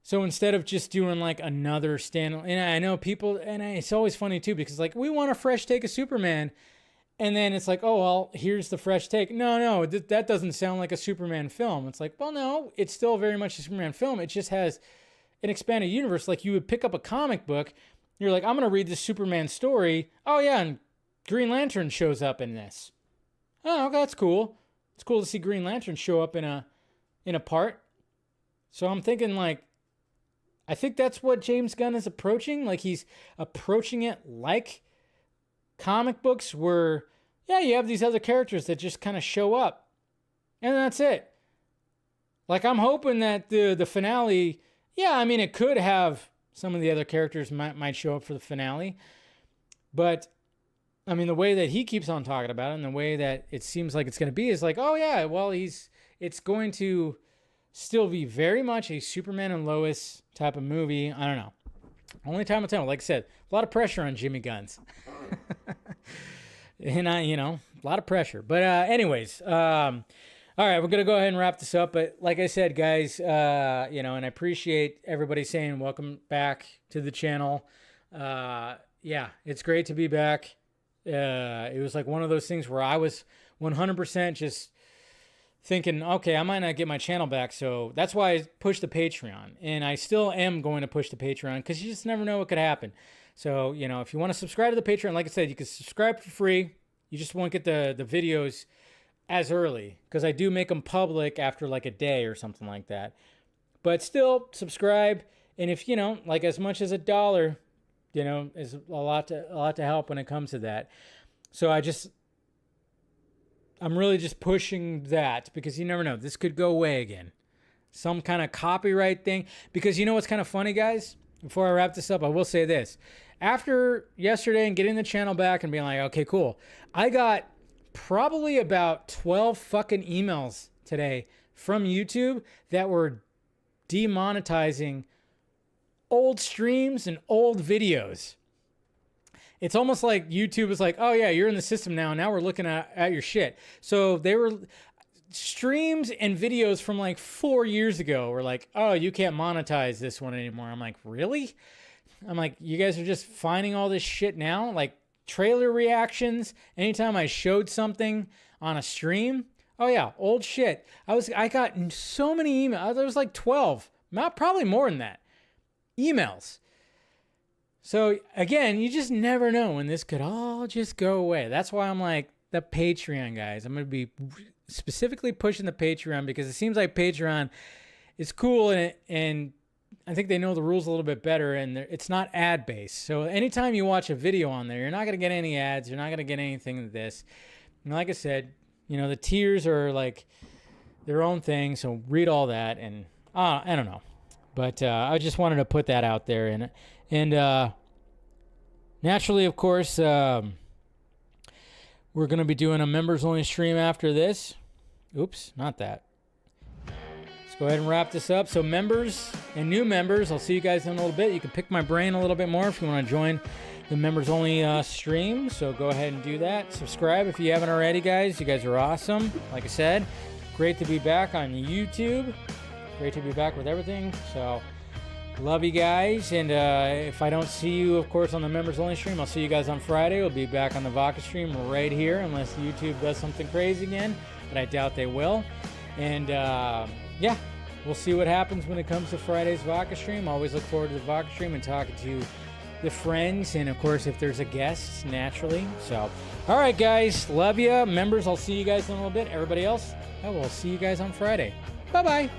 So instead of just doing another standalone, and I know people, and it's always funny too, because we want a fresh take of Superman. And then it's oh, well, here's the fresh take. No, that doesn't sound like a Superman film. It's well, no, it's still very much a Superman film. It just has an expanded universe. Like you would pick up a comic book, you're like, I'm going to read this Superman story. Oh yeah, and Green Lantern shows up in this. Oh, that's cool. It's cool to see Green Lantern show up in a part. So I'm thinking like, I think that's what James Gunn is approaching. Like he's approaching it like comic books where, yeah, you have these other characters that just kind of show up. And that's it. Like I'm hoping that the finale, yeah, I mean, it could have some of the other characters might show up for the finale. But I mean, the way that he keeps on talking about it and the way that it seems like it's going to be is like, oh yeah, well, it's going to still be very much a Superman and Lois type of movie. I don't know. Only time will tell. Like I said, a lot of pressure on Jimmy Guns. And a lot of pressure. But anyways, all right, we're going to go ahead and wrap this up. But like I said, guys, and I appreciate everybody saying welcome back to the channel. Yeah, it's great to be back. It was like one of those things where I was 100% just thinking, okay, I might not get my channel back. So that's why I pushed the Patreon. And I still am going to push the Patreon because you just never know what could happen. So, if you want to subscribe to the Patreon, like I said, you can subscribe for free. You just won't get the videos as early because I do make them public after like a day or something like that. But still, subscribe. And if, like as much as $1, is a lot to help when it comes to that. So I'm really just pushing that because you never know. This could go away again. Some kind of copyright thing. Because you know what's kind of funny, guys? Before I wrap this up, I will say this. After yesterday and getting the channel back and being like, okay, cool. I got probably about 12 fucking emails today from YouTube that were demonetizing old streams and old videos. It's almost like YouTube is like, oh yeah, you're in the system now. Now we're looking at your shit. So they were streams and videos from like 4 years ago were like, oh, you can't monetize this one anymore. I'm like, really? I'm like, you guys are just finding all this shit now? Like trailer reactions. Anytime I showed something on a stream. Oh yeah, old shit. I got so many emails. There was like 12, not probably more than that. Emails. So again, you just never know when this could all just go away. That's why I'm like the Patreon, guys. I'm going to be specifically pushing the Patreon because it seems like Patreon is cool and I think they know the rules a little bit better and it's not ad based. So anytime you watch a video on there, you're not going to get any ads. You're not going to get anything of this. And like I said, the tiers are like their own thing. So read all that and I don't know. But I just wanted to put that out there. And naturally, of course, we're going to be doing a members-only stream after this. Oops, not that. Let's go ahead and wrap this up. So members and new members, I'll see you guys in a little bit. You can pick my brain a little bit more if you want to join the members-only stream. So go ahead and do that. Subscribe if you haven't already, guys. You guys are awesome. Like I said, great to be back on YouTube. Great to be back with everything. So love you guys. And if I don't see you, of course, on the members only stream, I'll see you guys on Friday. We'll be back on the Vodka stream right here unless YouTube does something crazy again, but I doubt they will. And yeah, we'll see what happens when it comes to Friday's Vodka stream. Always look forward to the Vodka stream and talking to the friends. And of course, if there's a guest, naturally. So all right, guys, love you. Members, I'll see you guys in a little bit. Everybody else, I will see you guys on Friday. Bye-bye.